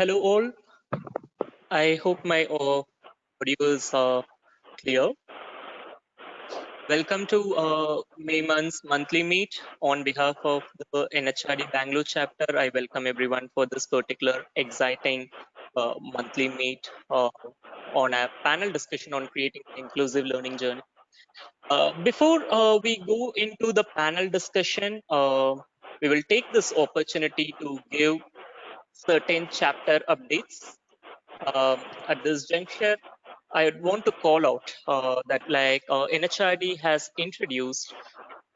Hello all. I hope my audio is clear. Welcome to May month's monthly meet. On behalf of the NHRD Bangalore chapter, I welcome everyone for this particular exciting monthly meet on a panel discussion on creating an inclusive learning journey. Before we go into the panel discussion, we will take this opportunity to give certain chapter updates. At this juncture, I would want to call out that NHRD has introduced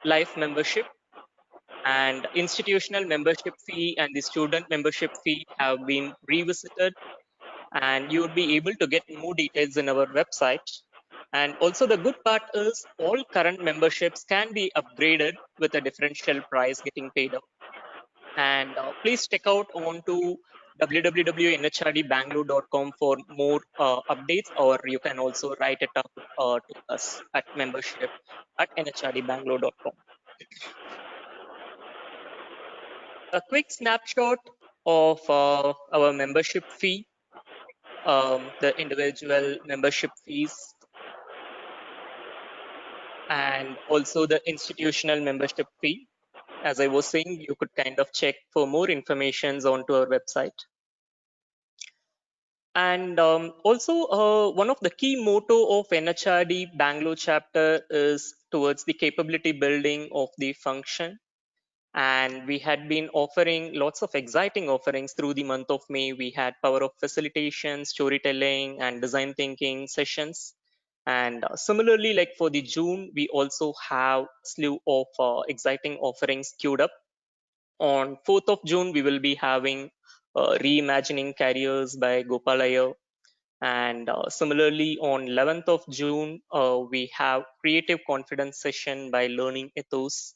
life membership and institutional membership fee and the student membership fee have been revisited, and you would be able to get more details in our website. And also the good part is all current memberships can be upgraded with a differential price getting paid out. And please check out on to www.nhdbangalore.com for more updates, or you can also write it up to us at membership@nhdbangalore.com. A quick snapshot of our membership fee, the individual membership fees, and also the institutional membership fee. As I was saying, you could kind of check for more information onto our website. And also, one of the key motto of NHRD Bangalore chapter is towards the capability building of the function. And we had been offering lots of exciting offerings through the month of May. We had power of facilitation, storytelling, and design thinking sessions. And similarly, like for the June, we also have slew of exciting offerings queued up. On 4th of June, we will be having Reimagining Careers by Gopal Iyer. And similarly, on 11th of June, we have Creative Confidence session by Learning Ethos.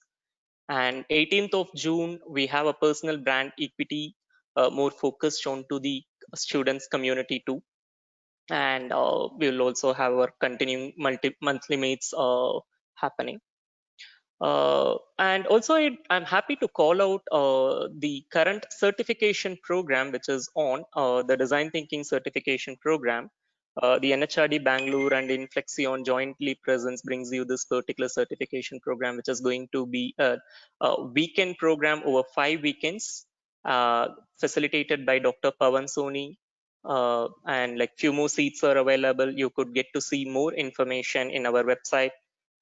And 18th of June, we have a personal brand equity, more focused onto the students community too. And we will also have our continuing monthly meets happening. And also, I'm happy to call out the current certification program, which is on the Design Thinking Certification Program. The NHRD Bangalore and Inflexion jointly presents brings you this particular certification program, which is going to be a weekend program over 5 weekends, facilitated by Dr. Pavan Soni. And like few more seats are available. You could get to see more information in our website,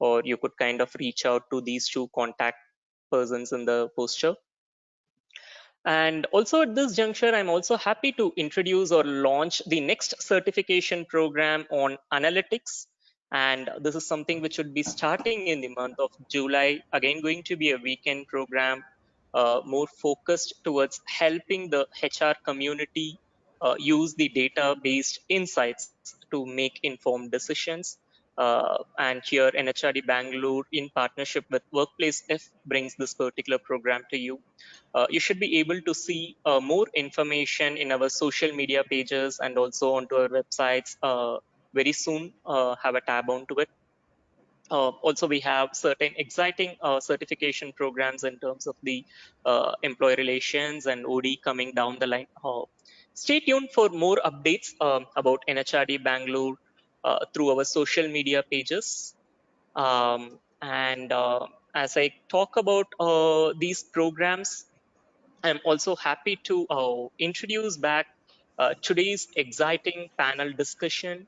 or you could kind of reach out to these two contact persons in the poster. And also at this juncture, I'm also happy to introduce or launch the next certification program on analytics. And this is something which would be starting in the month of July, again going to be a weekend program, more focused towards helping the HR community use the data-based insights to make informed decisions. And here NHRD Bangalore in partnership with Workplace F brings this particular program to you. You should be able to see more information in our social media pages and also onto our websites very soon. Have a tab onto it. Also, we have certain exciting certification programs in terms of the employee relations and OD coming down the line. Stay tuned for more updates about NHRD Bangalore through our social media pages. And as I talk about these programs, I'm also happy to introduce back today's exciting panel discussion,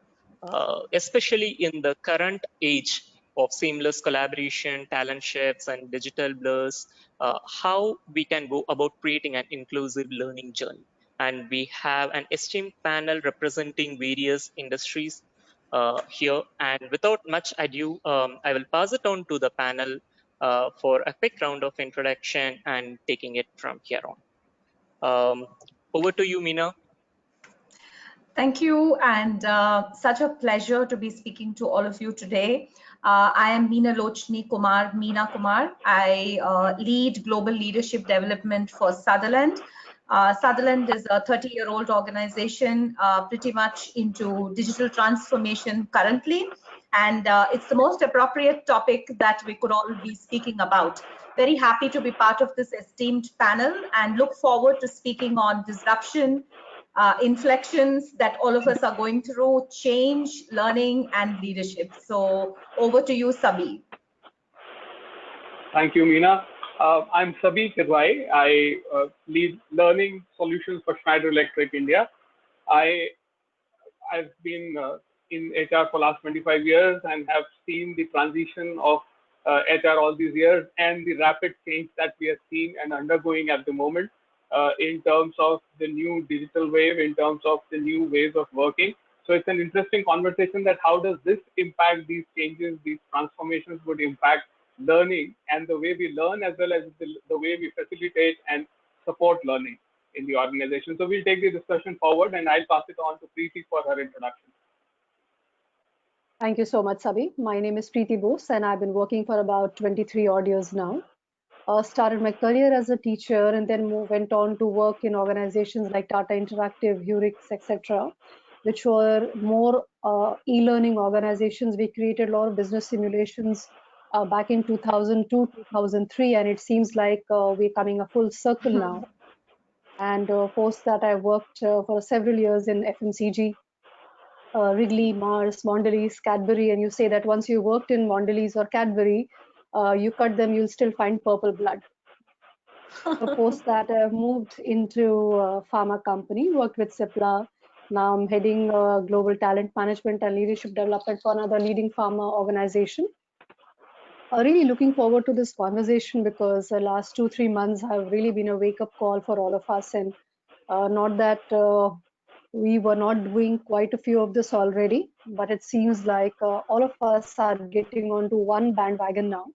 especially in the current age of seamless collaboration, talent shifts, and digital blurs, how we can go about creating an inclusive learning journey. And we have an esteemed panel representing various industries here. And without much ado, I will pass it on to the panel for a quick round of introduction and taking it from here on. Over to you, Meena. Thank you, and such a pleasure to be speaking to all of you today. I am Meena Kumar. I lead global leadership development for Sutherland. Sutherland is a 30-year-old organization pretty much into digital transformation currently, and it's the most appropriate topic that we could all be speaking about. Very happy to be part of this esteemed panel and look forward to speaking on disruption, inflections that all of us are going through: change, learning, and leadership. So over to you, Sabi. Thank you, Meena. I'm Sabi Kirwai. I lead learning solutions for Schneider Electric India. I I've been in HR for last 25 years and have seen the transition of HR all these years and the rapid change that we are seeing and undergoing at the moment in terms of the new digital wave, in terms of the new ways of working. So it's an interesting conversation that how does this impact these changes, these transformations would impact learning and the way we learn as well as the way we facilitate and support learning in the organization. So we'll take the discussion forward and I'll pass it on to Preeti for her introduction. Thank you so much, Sabi. My name is Preeti Bose, and I've been working for about 23 odd years now. Started my career as a teacher and then went on to work in organizations like Tata Interactive, Hurix, etc., which were more e-learning organizations. We created a lot of business simulations back in 2002, 2003, and it seems like we're coming a full circle now. And post that, I worked for several years in FMCG, Wrigley, Mars, Mondelez, Cadbury, and you say that once you worked in Mondelez or Cadbury, you cut them, you'll still find purple blood. So post that, I moved into a pharma company, worked with Cipla. Now I'm heading global talent management and leadership development for another leading pharma organization. Really looking forward to this conversation because the last 2-3 months have really been a wake-up call for all of us, and not that we were not doing quite a few of this already, but it seems like all of us are getting onto one bandwagon now,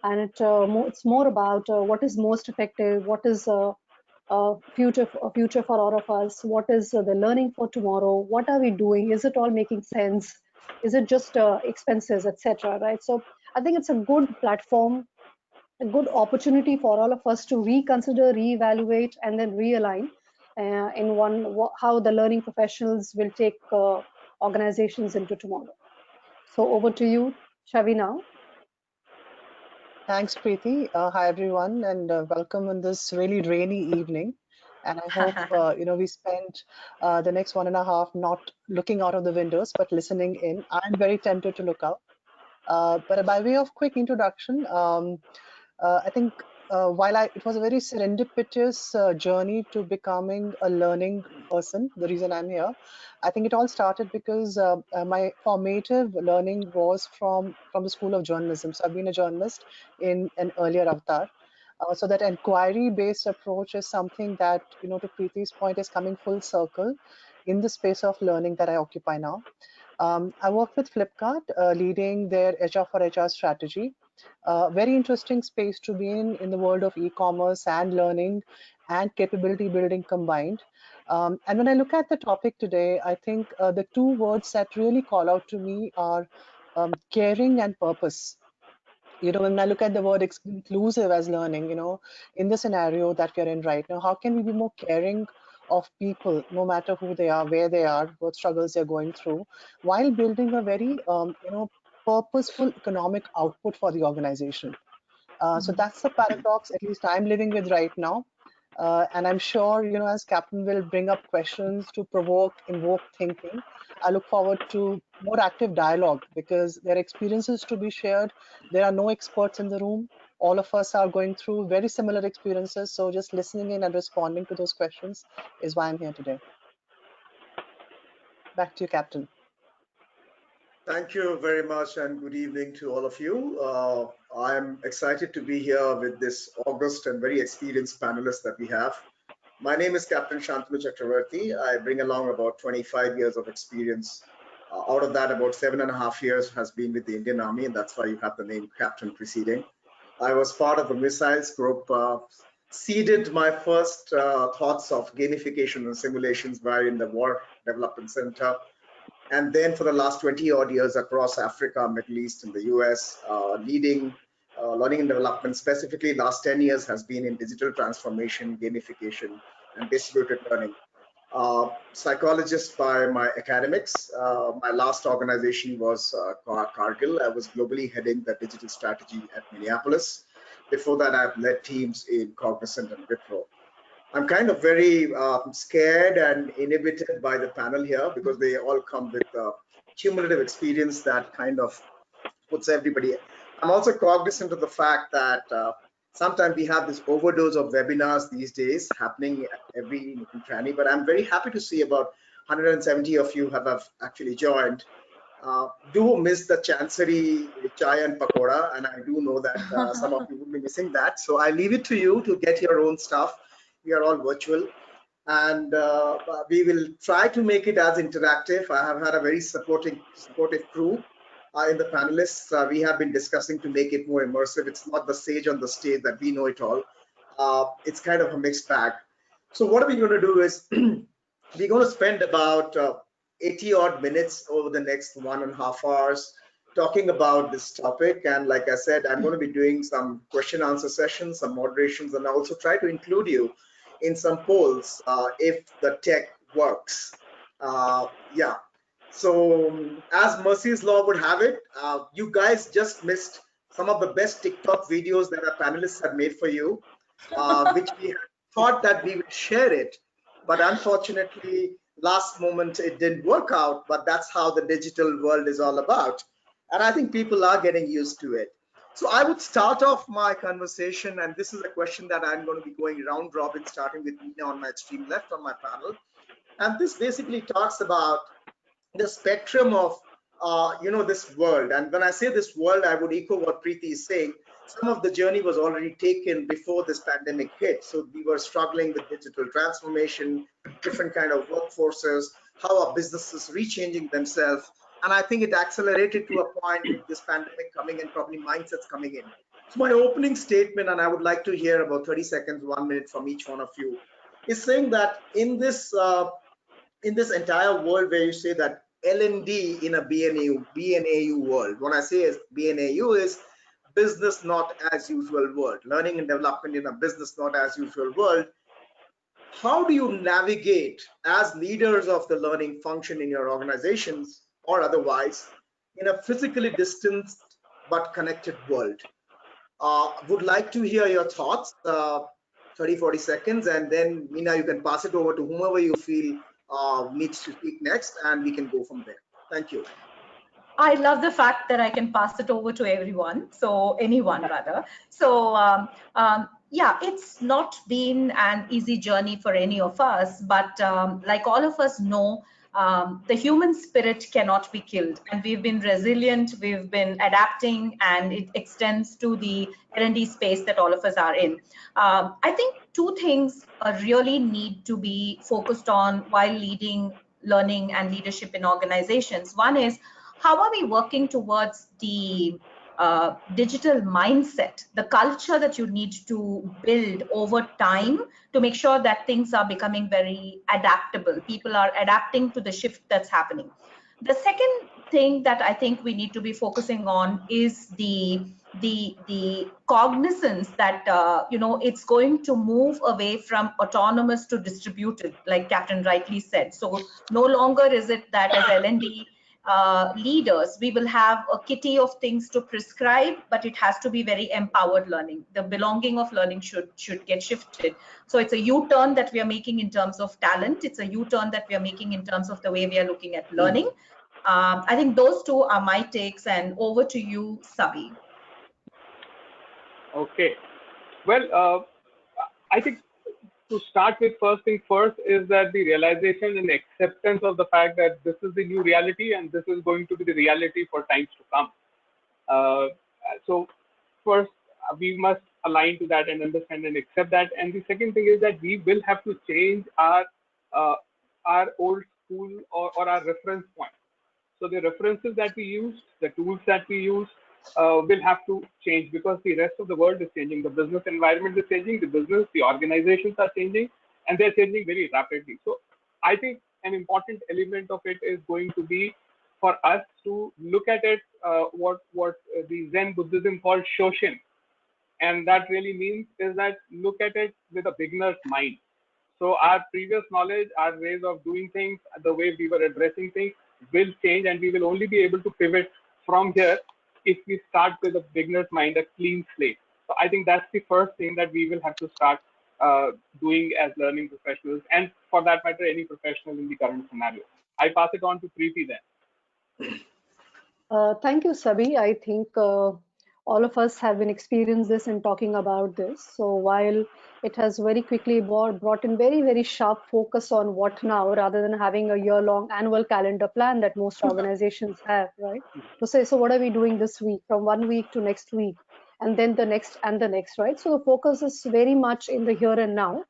and it's more about what is most effective, what is future for all of us, what is the learning for tomorrow, what are we doing, is it all making sense, is it just expenses, etc. Right? So I think it's a good platform, a good opportunity for all of us to reconsider, reevaluate, and then realign in how the learning professionals will take organizations into tomorrow. So over to you, Shavi, now. Thanks, Preeti. Hi, everyone, and welcome on this really rainy evening. And I hope we spend the next 1.5 not looking out of the windows, but listening in. I'm very tempted to look out. But by way of quick introduction, I think it was a very serendipitous journey to becoming a learning person, the reason I'm here, I think it all started because my formative learning was from the School of Journalism. So I've been a journalist in an earlier avatar. So that inquiry-based approach is something that, to Preeti's point, is coming full circle in the space of learning that I occupy now. I worked with Flipkart, leading their HR for HR strategy. Very interesting space to be in the world of e-commerce and learning and capability building combined. And when I look at the topic today, I think the two words that really call out to me are caring and purpose. When I look at the word inclusive as learning, in the scenario that we're in right now, how can we be more caring of people, no matter who they are, where they are, what struggles they're going through, while building a very, purposeful economic output for the organization. So that's the paradox, at least I'm living with right now. And I'm sure, as Captain will bring up questions to invoke thinking, I look forward to more active dialogue because there are experiences to be shared. There are no experts in the room. All of us are going through very similar experiences. So just listening in and responding to those questions is why I'm here today. Back to you, Captain. Thank you very much and good evening to all of you. I'm excited to be here with this august and very experienced panelists that we have. My name is Captain Shantanu Chakravarti. I bring along about 25 years of experience. Out of that, about 7.5 years has been with the Indian Army, and that's why you have the name Captain preceding. I was part of the missiles group, seeded my first thoughts of gamification and simulations were in the War Development Center. And then for the last 20 odd years across Africa, Middle East, and the US, leading learning and development, specifically last 10 years has been in digital transformation, gamification, and distributed learning. Psychologist by my academics. My last organization was Cargill. I was globally heading the digital strategy at Minneapolis. Before that, I've led teams in Cognizant and Wipro. I'm kind of very scared and inhibited by the panel here because they all come with cumulative experience that kind of puts everybody. I'm also cognizant of the fact that sometimes we have this overdose of webinars these days happening at every nook and cranny, but I'm very happy to see about 170 of you have actually joined. Do miss the Chancery chai and pakoda, and I do know that some of you will be missing that. So I leave it to you to get your own stuff. We are all virtual, and we will try to make it as interactive. I have had a very supportive crew in the panelists. We have been discussing to make it more immersive. It's not the sage on the stage that we know it all. It's kind of a mixed bag. So what we're going to do is we're going to spend about 80 odd minutes over the next 1.5 hours talking about this topic. And like I said, I'm going to be doing some question answer sessions, some moderations, and also try to include you in some polls if the tech works. Yeah. So as Mercy's Law would have it, you guys just missed some of the best TikTok videos that our panelists have made for you, which we had thought that we would share it, but unfortunately, last moment it didn't work out. But that's how the digital world is all about. And I think people are getting used to it. So I would start off my conversation, and this is a question that I'm going to be going round robin, starting with Meena on my extreme left on my panel. And this basically talks about the spectrum of this world. And when I say this world, I would echo what Preeti is saying. Some of the journey was already taken before this pandemic hit. So we were struggling with digital transformation, different kind of workforces, how are businesses rechanging themselves. And I think it accelerated to a point with this pandemic coming and probably mindsets coming in. So my opening statement, and I would like to hear about 30 seconds, 1 minute from each one of you, is saying that in this entire world where you say that L&D in a BNAU world, when I say is BNAU is business not as usual world, learning and development in a business not as usual world, how do you navigate as leaders of the learning function in your organizations or otherwise in a physically distanced but connected world? Would like to hear your thoughts, 30-40 seconds, and then Meena, you can pass it over to whomever you feel needs to speak next, and we can go from there. Thank you. I love the fact that I can pass it over to everyone, so anyone rather. So yeah, it's not been an easy journey for any of us, but like all of us know, the human spirit cannot be killed, and we've been resilient, we've been adapting, and it extends to the L&D space that all of us are in. I think two things really need to be focused on while leading learning and leadership in organizations. One is, how are we working towards the digital mindset, the culture that you need to build over time to make sure that things are becoming very adaptable. People are adapting to the shift that's happening. The second thing that I think we need to be focusing on is the cognizance that it's going to move away from autonomous to distributed, like Captain rightly said. So no longer is it that as L&D leaders, we will have a kitty of things to prescribe, but it has to be very empowered learning. The belonging of learning should get shifted. So it's a U-turn that we are making in terms of talent. It's a U-turn that we are making in terms of the way we are looking at learning. I think those two are my takes, and over to you, Sabi. Okay. Well, I think to start with, first thing first is that the realization and acceptance of the fact that this is the new reality and this is going to be the reality for times to come. So first, we must align to that and understand and accept that. And the second thing is that we will have to change our old school or our reference point. So the references that we use, the tools that we use, will have to change because the rest of the world is changing. The business environment is changing, the organizations are changing, and they're changing very rapidly. So I think an important element of it is going to be for us to look at it, what the Zen Buddhism called Shoshin. And that really means is that look at it with a beginner's mind. So our previous knowledge, our ways of doing things, the way we were addressing things will change, and we will only be able to pivot from here if we start with a beginner's mind, a clean slate. So I think that's the first thing that we will have to start doing as learning professionals, and for that matter, any professional in the current scenario. I pass it on to Preeti then. Thank you, Sabi. I think all of us have been experienced this and talking about this. So while it has very quickly brought in very, very sharp focus on what now, rather than having a year-long annual calendar plan that most organizations have, right? To say, so what are we doing this week, from one week to next week, and then the next and the next, right? So the focus is very much in the here and now.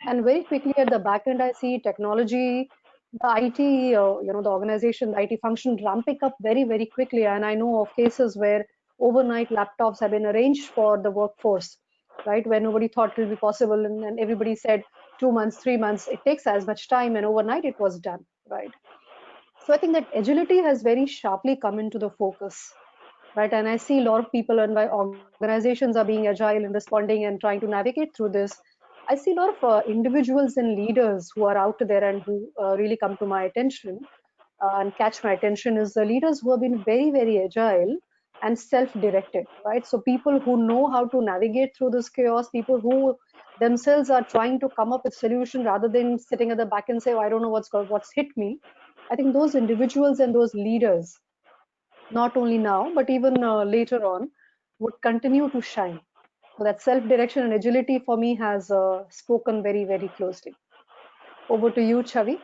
And very quickly at the back end, I see technology, the IT, the organization, the IT function ramping up very, very quickly. And I know of cases where overnight laptops have been arranged for the workforce, right? Where nobody thought it will be possible. And everybody said 2 months, 3 months, it takes as much time. And overnight it was done, right? So I think that agility has very sharply come into the focus, right? And I see a lot of people and why organizations are being agile in responding and trying to navigate through this. I see a lot of individuals and leaders who are out there and who really come to my attention and catch my attention is the leaders who have been very, very agile and self-directed, right? So people who know how to navigate through this chaos, people who themselves are trying to come up with solution rather than sitting at the back and say, oh, I don't know what's hit me. I think those individuals and those leaders, not only now, but even later on, would continue to shine. So that self-direction and agility for me has spoken very, very closely. Over to you, Chavi.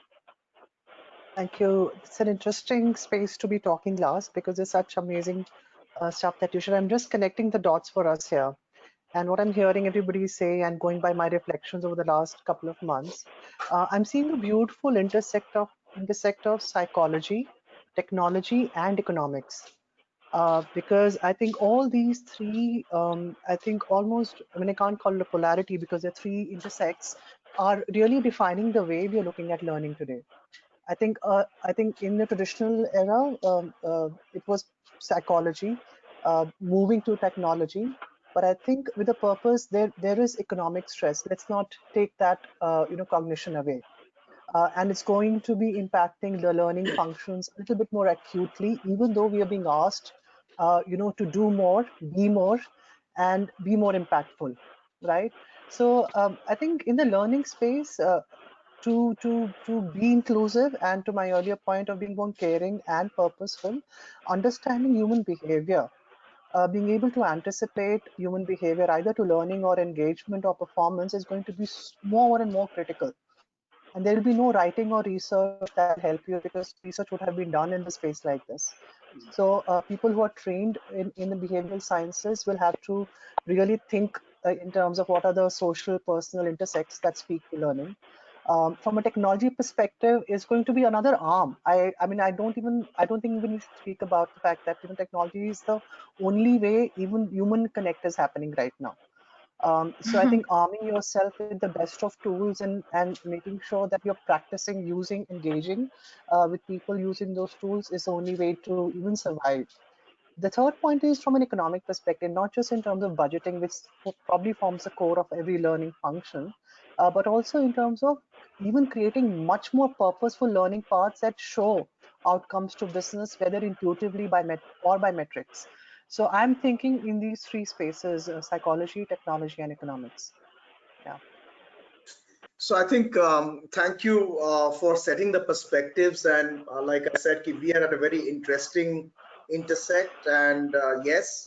Thank you. It's an interesting space to be talking last because there's such amazing stuff that you share. I'm just connecting the dots for us here. And what I'm hearing everybody say and going by my reflections over the last couple of months, I'm seeing a beautiful intersect of psychology, technology, and economics. Because I think all these three, I think almost, I mean, I can't call it a polarity because the three intersects are really defining the way we are looking at learning today. I think in the traditional era, it was psychology, moving to technology. But I think with a purpose, there is economic stress. Let's not take that cognition away. And it's going to be impacting the learning functions a little bit more acutely, even though we are being asked, to do more, and be more impactful, right? So I think in the learning space, to be inclusive and to my earlier point of being more caring and purposeful, understanding human behavior, being able to anticipate human behavior either to learning or engagement or performance is going to be more and more critical. And there will be no writing or research that will help you because research would have been done in the space like this. So people who are trained in the behavioral sciences will have to really think in terms of what are the social, personal intersects that speak to learning. From a technology perspective, is going to be another arm. I mean, I don't think even we should speak about the fact that technology is the only way even human connect is happening right now. So I think arming yourself with the best of tools and making sure that you're practicing using, engaging with people using those tools is the only way to even survive. The third point is from an economic perspective, not just in terms of budgeting, which probably forms the core of every learning function, but also in terms of even creating much more purposeful learning paths that show outcomes to business, whether intuitively or by metrics. So I'm thinking in these three spaces, psychology, technology, and economics. Yeah. So I think thank you for setting the perspectives, and like I said, we are at a very interesting intersect, and yes,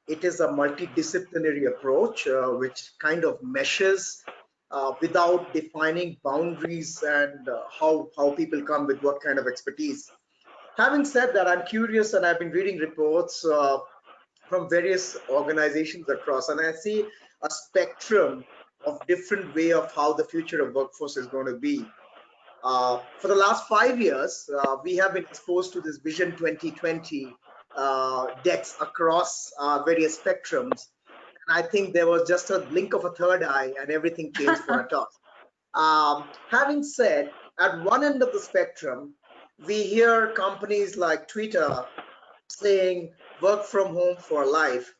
it is a multidisciplinary approach which kind of meshes without defining boundaries and how people come with what kind of expertise. Having said that, I'm curious, and I've been reading reports from various organizations across, and I see a spectrum of different way of how the future of workforce is going to be. For the last 5 years, we have been exposed to this Vision 2020 decks across various spectrums. And I think there was just a blink of a third eye and everything changed for a toss. Having said, at one end of the spectrum, we hear companies like Twitter saying work from home for life.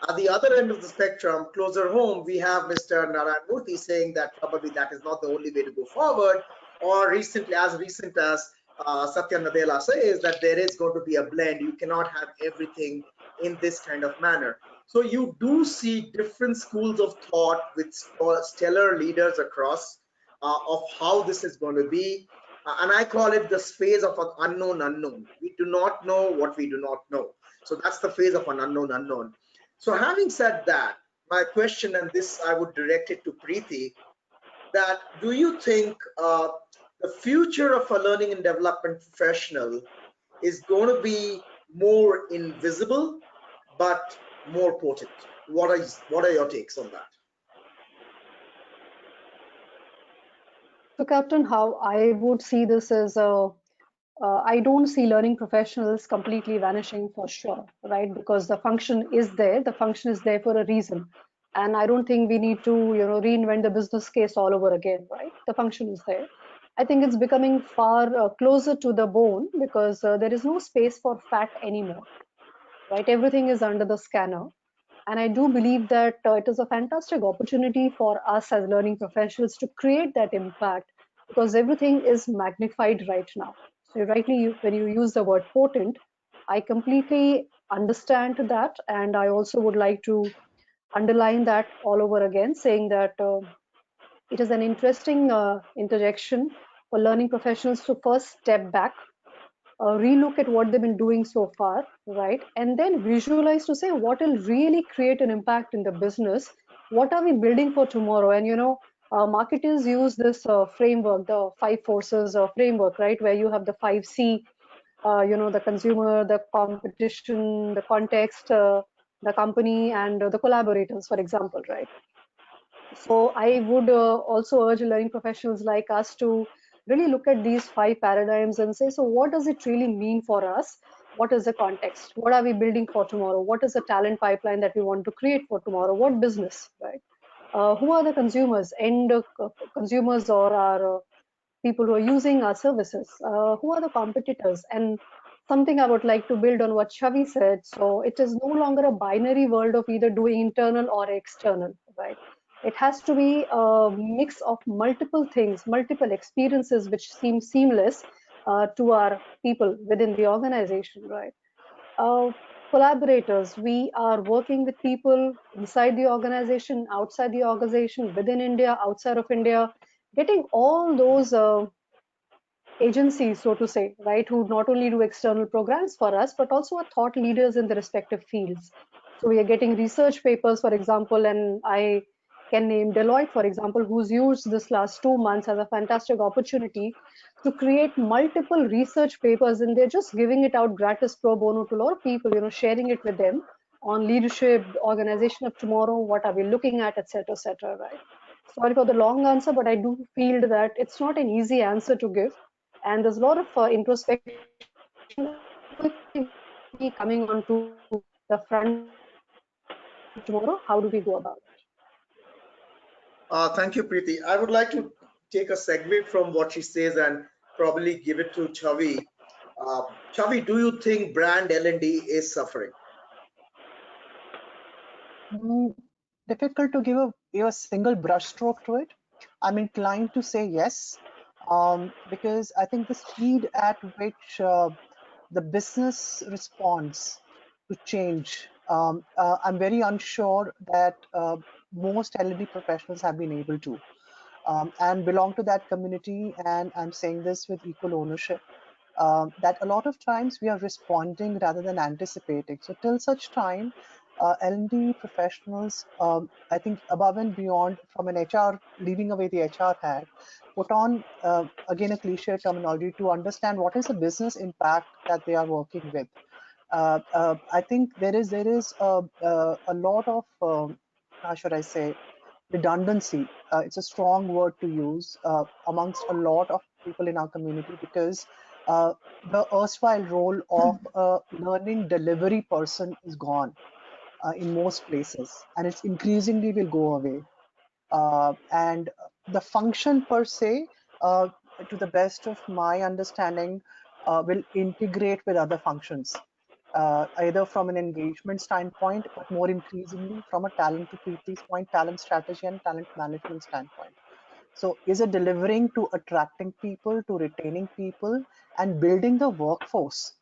At the other end of the spectrum, closer home, we have Mr. Narayan Murthy saying that probably that is not the only way to go forward. Or recent as Satya Nadella says that there is going to be a blend. You cannot have everything in this kind of manner. So you do see different schools of thought with stellar leaders across of how this is going to be. And I call it the phase of an unknown unknown. We do not know what we do not know. So that's the phase of an unknown unknown. So having said that, my question, and this I would direct it to Preeti, that do you think the future of a learning and development professional is going to be more invisible but more potent? What are your takes on that? So, Captain, how I would see this is I don't see learning professionals completely vanishing for sure, right? Because the function is there. The function is there for a reason. And I don't think we need to, reinvent the business case all over again, right? The function is there. I think it's becoming far closer to the bone because there is no space for fat anymore, right? Everything is under the scanner. And I do believe that it is a fantastic opportunity for us as learning professionals to create that impact because everything is magnified right now. So, when you use the word potent, I completely understand that. And I also would like to underline that all over again, saying that it is an interesting interjection for learning professionals to first step back, relook at what they've been doing so far, right? And then visualize to say what will really create an impact in the business. What are we building for tomorrow? And marketers use this framework, the five forces framework, right? Where you have the 5C, the consumer, the competition, the context, the company, and the collaborators, for example, right? So I would also urge learning professionals like us to really look at these five paradigms and say, so what does it really mean for us? What is the context? What are we building for tomorrow? What is the talent pipeline that we want to create for tomorrow? What business, right? Who are the consumers, end consumers, or our people who are using our services? Who are the competitors? And something I would like to build on what Shavi said. So it is no longer a binary world of either doing internal or external, right? It has to be a mix of multiple things, multiple experiences, which seem seamless to our people within the organization, right? uh, Collaborators. We are working with people inside the organization, outside the organization, within India, outside of India, getting all those agencies, so to say, right, who not only do external programs for us, but also are thought leaders in the respective fields. So we are getting research papers, for example, and I can name Deloitte, for example, who's used this last 2 months as a fantastic opportunity to create multiple research papers, and they're just giving it out gratis pro bono to a lot of people, sharing it with them on leadership, organization of tomorrow, what are we looking at, etc., right? Sorry for the long answer, but I do feel that it's not an easy answer to give, and there's a lot of introspection quickly coming onto the front tomorrow. How do we go about it? Thank you, Preeti. I would like to take a segue from what she says and probably give it to Chavi. Chavi, do you think brand L&D is suffering? Mm, Difficult to give a single brushstroke to it. I'm inclined to say yes, because I think the speed at which the business responds to change, I'm very unsure that most L&D professionals have been able to, and belong to that community. And I'm saying this with equal ownership. That a lot of times we are responding rather than anticipating. So till such time, L&D professionals, I think above and beyond from an HR, leaving away the HR hat, put on, again, a cliche terminology to understand what is the business impact that they are working with. I think there is a lot of, how should I say, redundancy. It's a strong word to use amongst a lot of people in our community, because the erstwhile role of a learning delivery person is gone in most places, and it's increasingly will go away. And the function per se, to the best of my understanding, will integrate with other functions, either from an engagement standpoint, but more increasingly from a talent, to Preeti's point, talent strategy and talent management standpoint. So is it delivering to attracting people, to retaining people, and building the workforce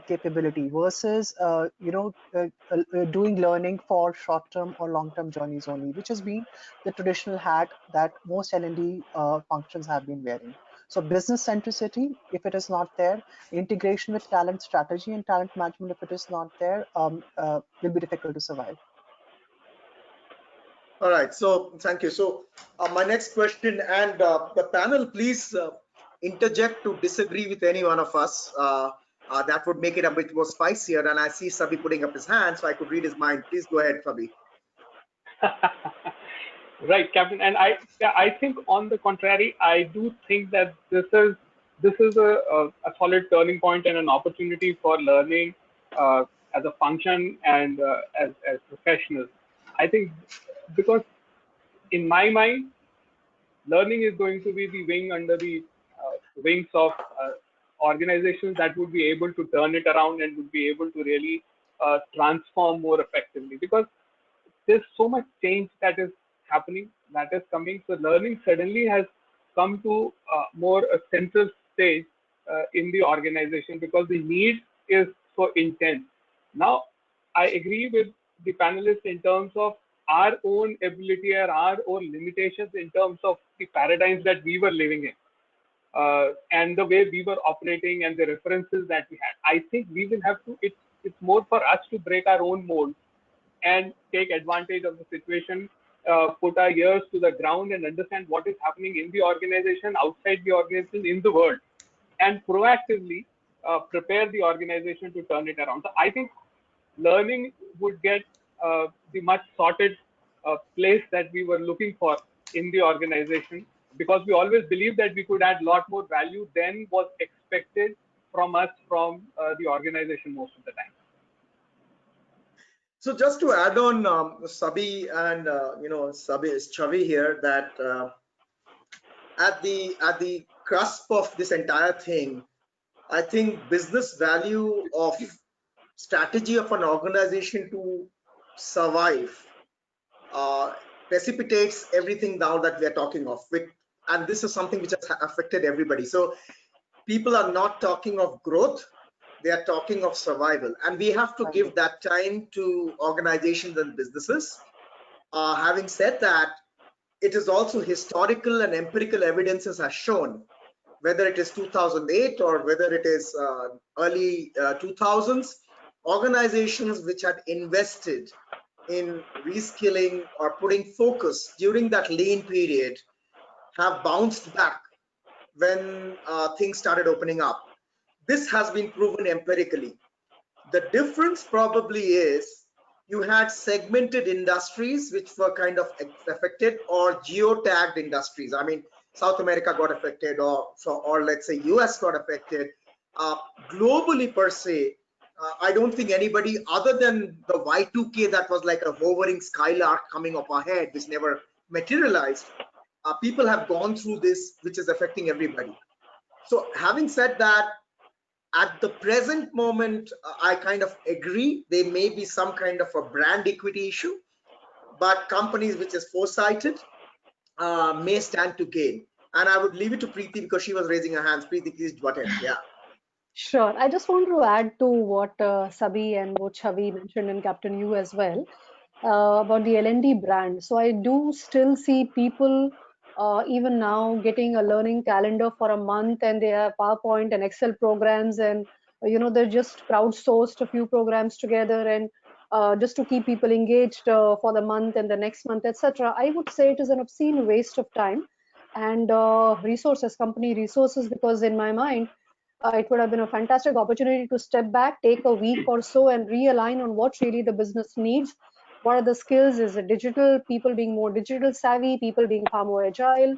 capability versus doing learning for short-term or long-term journeys only, which has been the traditional hat that most L&D functions have been wearing. So business centricity, if it is not there, integration with talent strategy and talent management, if it is not there, will be difficult to survive. All right, so thank you. So my next question, and the panel, please interject to disagree with any one of us. That would make it a bit more spicier. And I see Sabi putting up his hand, so I could read his mind. Please go ahead, Sabi. Right, Captain. And I think on the contrary, I do think that this is a solid turning point and an opportunity for learning as a function and as professionals. I think because in my mind, learning is going to be the wing under the wings of organizations that would be able to turn it around and would be able to really transform more effectively, because there's so much change that is happening, that is coming. So learning suddenly has come to more a central stage in the organization because the need is so intense. Now, I agree with the panelists in terms of our own ability or our own limitations in terms of the paradigms that we were living in. And the way we were operating and the references that we had. I think we will have to, it's more for us to break our own mold and take advantage of the situation, put our ears to the ground and understand what is happening in the organization, outside the organization, in the world, and proactively prepare the organization to turn it around. So I think learning would get the much sorted place that we were looking for in the organization, because we always believed that we could add a lot more value than was expected from us from the organization most of the time. So just to add on, Sabi and Sabi is Chavi here, that at the cusp of this entire thing, I think business value of strategy of an organization to survive precipitates everything down that we are talking of. And this is something which has affected everybody. So people are not talking of growth, they are talking of survival. And we have to give that time to organizations and businesses. Having said that, it is also historical and empirical evidences has shown, whether it is 2008 or whether it is early 2000s, organizations which had invested in reskilling or putting focus during that lean period have bounced back when things started opening up. This has been proven empirically. The difference probably is you had segmented industries which were kind of affected, or geotagged industries. I mean, South America got affected, or let's say US got affected. Globally per se, I don't think anybody other than the Y2K that was like a hovering skylark coming up ahead, which never materialized. People have gone through this, which is affecting everybody. So having said that, at the present moment, I kind of agree there may be some kind of a brand equity issue, but companies which is foresighted may stand to gain. And I would leave it to Preeti because she was raising her hands. Preeti, please butt in. Yeah. Sure. I just want to add to what Sabi and what Chavi mentioned, and Captain You as well, about the L&D brand. So I do still see people even now getting a learning calendar for a month, and they have PowerPoint and Excel programs, and they're just crowdsourced a few programs together, and just to keep people engaged for the month and the next month, etc. I would say it is an obscene waste of time and resources, company resources, because in my mind, it would have been a fantastic opportunity to step back, take a week or so, and realign on what really the business needs. What are the skills? Is it digital? People being more digital savvy, people being far more agile,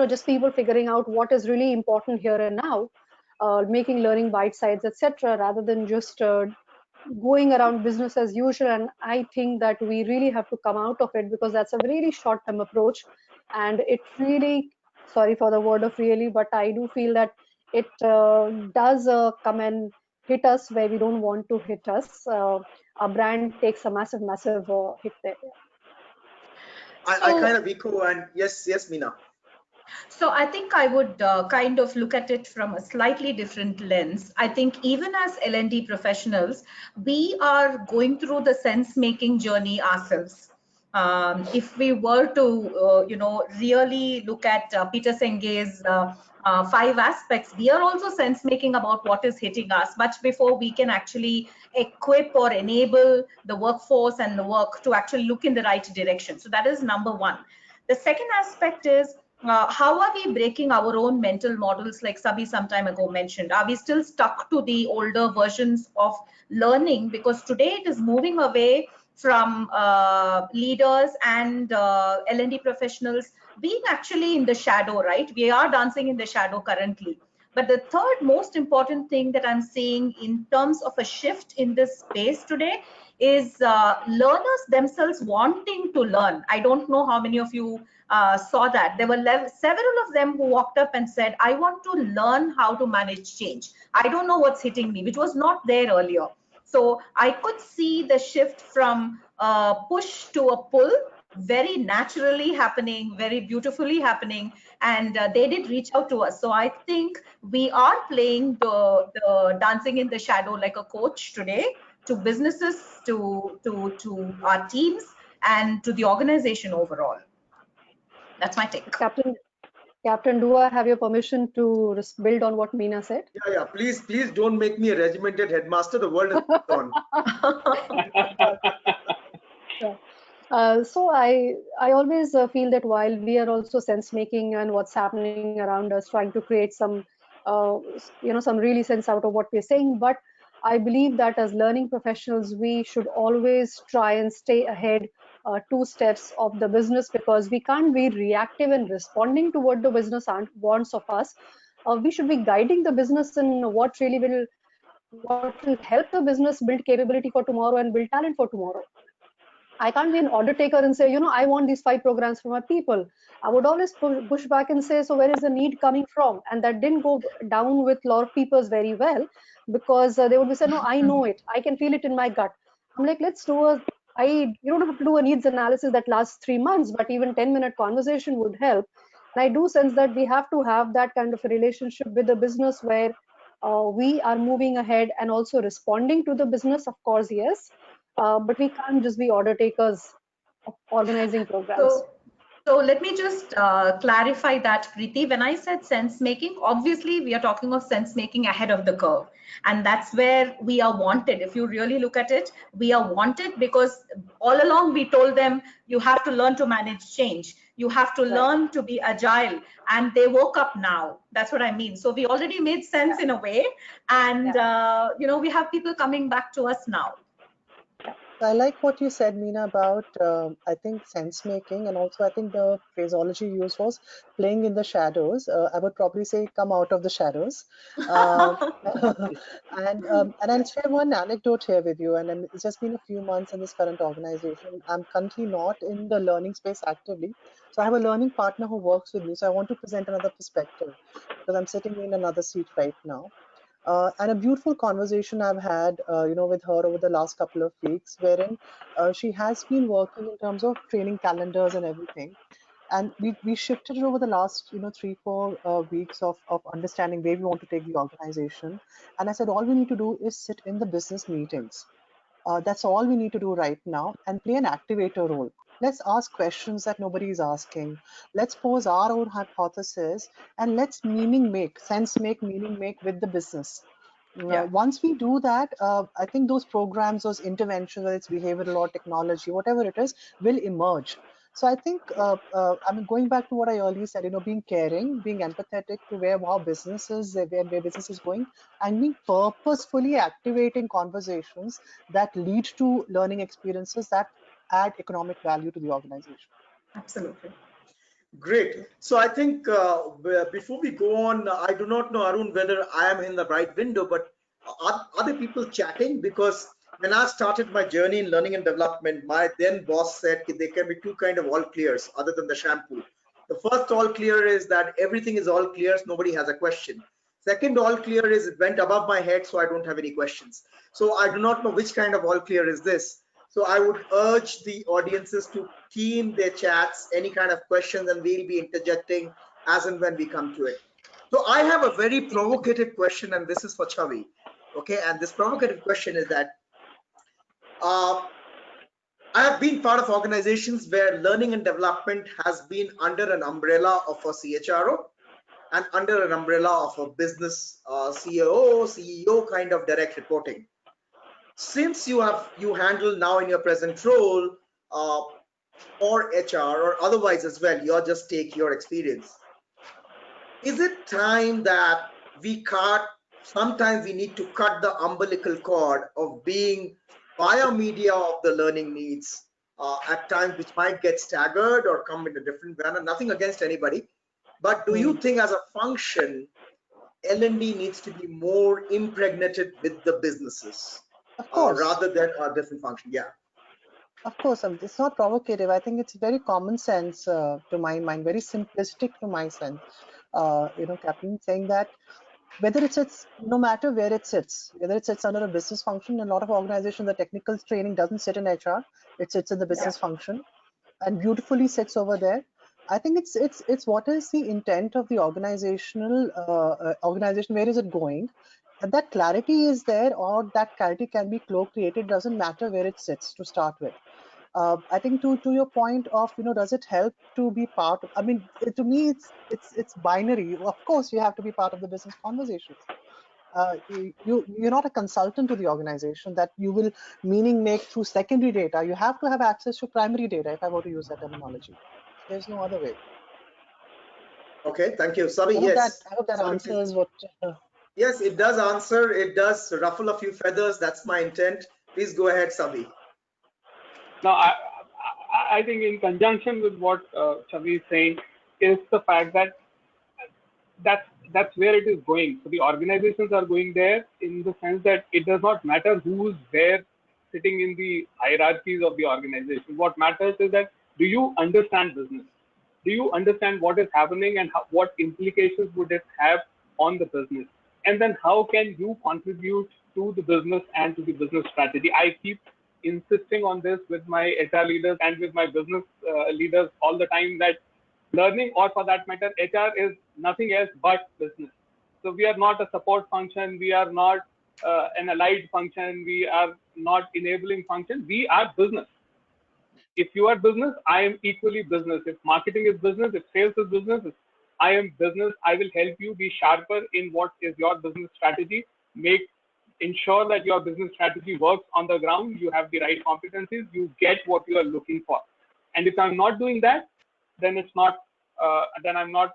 just people figuring out what is really important here and now, making learning bite sides, etc., rather than just going around business as usual. And I think that we really have to come out of it, because that's a really short term approach. And it really, sorry for the word of really, but I do feel that it does come and hit us where we don't want to hit us. Our brand takes a massive, massive hit there. I kind of echo, and yes, Meena. So I think I would kind of look at it from a slightly different lens. I think even as L&D professionals, we are going through the sense-making journey ourselves. If we were to, really look at Peter Senge's 5 aspects, we are also sense-making about what is hitting us much before we can actually equip or enable the workforce and the work to actually look in the right direction. So that is number one. The second aspect is how are we breaking our own mental models, like Sabi some time ago mentioned? Are we still stuck to the older versions of learning? Because today it is moving away from leaders and L&D professionals being actually in the shadow, right? We are dancing in the shadow currently. But the third most important thing that I'm seeing in terms of a shift in this space today is learners themselves wanting to learn. I don't know how many of you saw that. There were several of them who walked up and said, I want to learn how to manage change. I don't know what's hitting me, which was not there earlier. So I could see the shift from a push to a pull very naturally happening, very beautifully happening, and they did reach out to us. So I think we are playing the dancing in the shadow like a coach today to businesses, to our teams, and to the organization overall. That's my take. Captain, do I have your permission to build on what Meena said? Yeah. Please don't make me a regimented headmaster. The world is on. Yeah. So I always feel that while we are also sense making and what's happening around us, trying to create some some really sense out of what we're saying, but I believe that as learning professionals, we should always try and stay ahead 2 steps of the business, because we can't be reactive in responding to what the business wants of us. We should be guiding the business in what will help the business build capability for tomorrow and build talent for tomorrow. I can't be an order taker and say, I want these 5 programs for my people. I would always push back and say, so where is the need coming from? And that didn't go down with a lot of people's very well, because they would be saying, no, I know it. I can feel it in my gut. I'm like, you don't have to do a needs analysis that lasts 3 months, but even 10-minute conversation would help. And I do sense that we have to have that kind of a relationship with the business where we are moving ahead and also responding to the business, of course, yes, but we can't just be order takers of organizing programs. So let me just clarify that, Preeti. When I said sense making, obviously we are talking of sense making ahead of the curve. And that's where we are wanted. If you really look at it, we are wanted because all along we told them, you have to learn to manage change. You have to learn to be agile. And they woke up now. That's what I mean. So we already made sense in a way. And, we have people coming back to us now. I like what you said, Meena, about I think sense making, and also I think the phraseology used was playing in the shadows. I would probably say come out of the shadows. Uh, and I'll share one anecdote here with you. And it's just been a few months in this current organization. I'm currently not in the learning space actively, so I have a learning partner who works with me. So I want to present another perspective because I'm sitting in another seat right now. And a beautiful conversation I've had, with her over the last couple of weeks, wherein she has been working in terms of training calendars and everything. And we shifted it over the last, 3-4 weeks of understanding where we want to take the organization. And I said, all we need to do is sit in the business meetings. That's all we need to do right now and play an activator role. Let's ask questions that nobody is asking. Let's pose our own hypothesis and let's meaning make with the business. Once we do that, I think those programs, those interventions, whether it's behavioral or technology, whatever it is, will emerge. So I think, I mean, going back to what I earlier said, being caring, being empathetic to where business is going, and being purposefully activating conversations that lead to learning experiences that add economic value to the organization. Absolutely. Great. So I think before we go on, I do not know, Arun, whether I am in the right window, but are there people chatting? Because when I started my journey in learning and development, my then boss said there can be two kind of all clears other than the shampoo. The first all clear is that everything is all clears, nobody has a question. Second all clear is it went above my head, so I don't have any questions. So I do not know which kind of all clear is this. So I would urge the audiences to key in their chats, any kind of questions, and we'll be interjecting as and when we come to it. So I have a very provocative question, and this is for Chavi. Okay, and this provocative question is that I have been part of organizations where learning and development has been under an umbrella of a CHRO and under an umbrella of a business COO, CEO kind of direct reporting. Since you handle now in your present role or HR or otherwise as well, you just take your experience. Is it time that sometimes we need to cut the umbilical cord of being via media of the learning needs at times, which might get staggered or come in a different manner? Nothing against anybody, but do you think as a function, L&D needs to be more impregnated with the businesses Of course. rather than a different function? Yeah. Of course, it's not provocative. I think it's very common sense to my mind, very simplistic to my sense. Captain, saying that whether it sits, no matter where it sits, whether it sits under a business function, in a lot of organizations, the technical training doesn't sit in HR, it sits in the business function and beautifully sits over there. I think it's what is the intent of the organization, where is it going? And that clarity is there, or that clarity can be co-created, doesn't matter where it sits to start with. I think to your point of, does it help to be part of, I mean, to me, it's binary. Of course, you have to be part of the business conversations. You're not a consultant to the organization that you will make through secondary data. You have to have access to primary data, if I were to use that terminology. There's no other way. Okay, thank you. Sabi, yes. I hope that answers what... Yes, it does answer. It does ruffle a few feathers. That's my intent. Please go ahead, Sabi. Now, I think in conjunction with what Chavi is saying is the fact that that's where it is going. So the organizations are going there in the sense that it does not matter who's there sitting in the hierarchies of the organization. What matters is that, do you understand business? Do you understand what is happening and what implications would it have on the business? And then how can you contribute to the business and to the business strategy? I keep insisting on this with my HR leaders and with my business leaders all the time, that learning, or for that matter, HR is nothing else but business. So we are not a support function. We are not an allied function. We are not enabling function. We are business. If you are business, I am equally business. If marketing is business, if sales is business, if I am business, I will help you be sharper in what is your business strategy. Ensure that your business strategy works on the ground. You have the right competencies. You get what you are looking for. And if I'm not doing that, then it's not. Then I'm not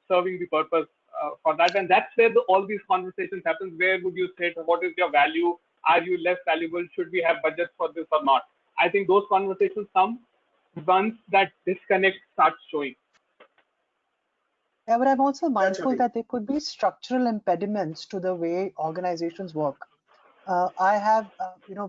serving the purpose for that. And that's where all these conversations happen. Where would you sit? What is your value? Are you less valuable? Should we have budget for this or not? I think those conversations come once that disconnect starts showing. Yeah, but I'm also mindful that there could be structural impediments to the way organizations work. I have,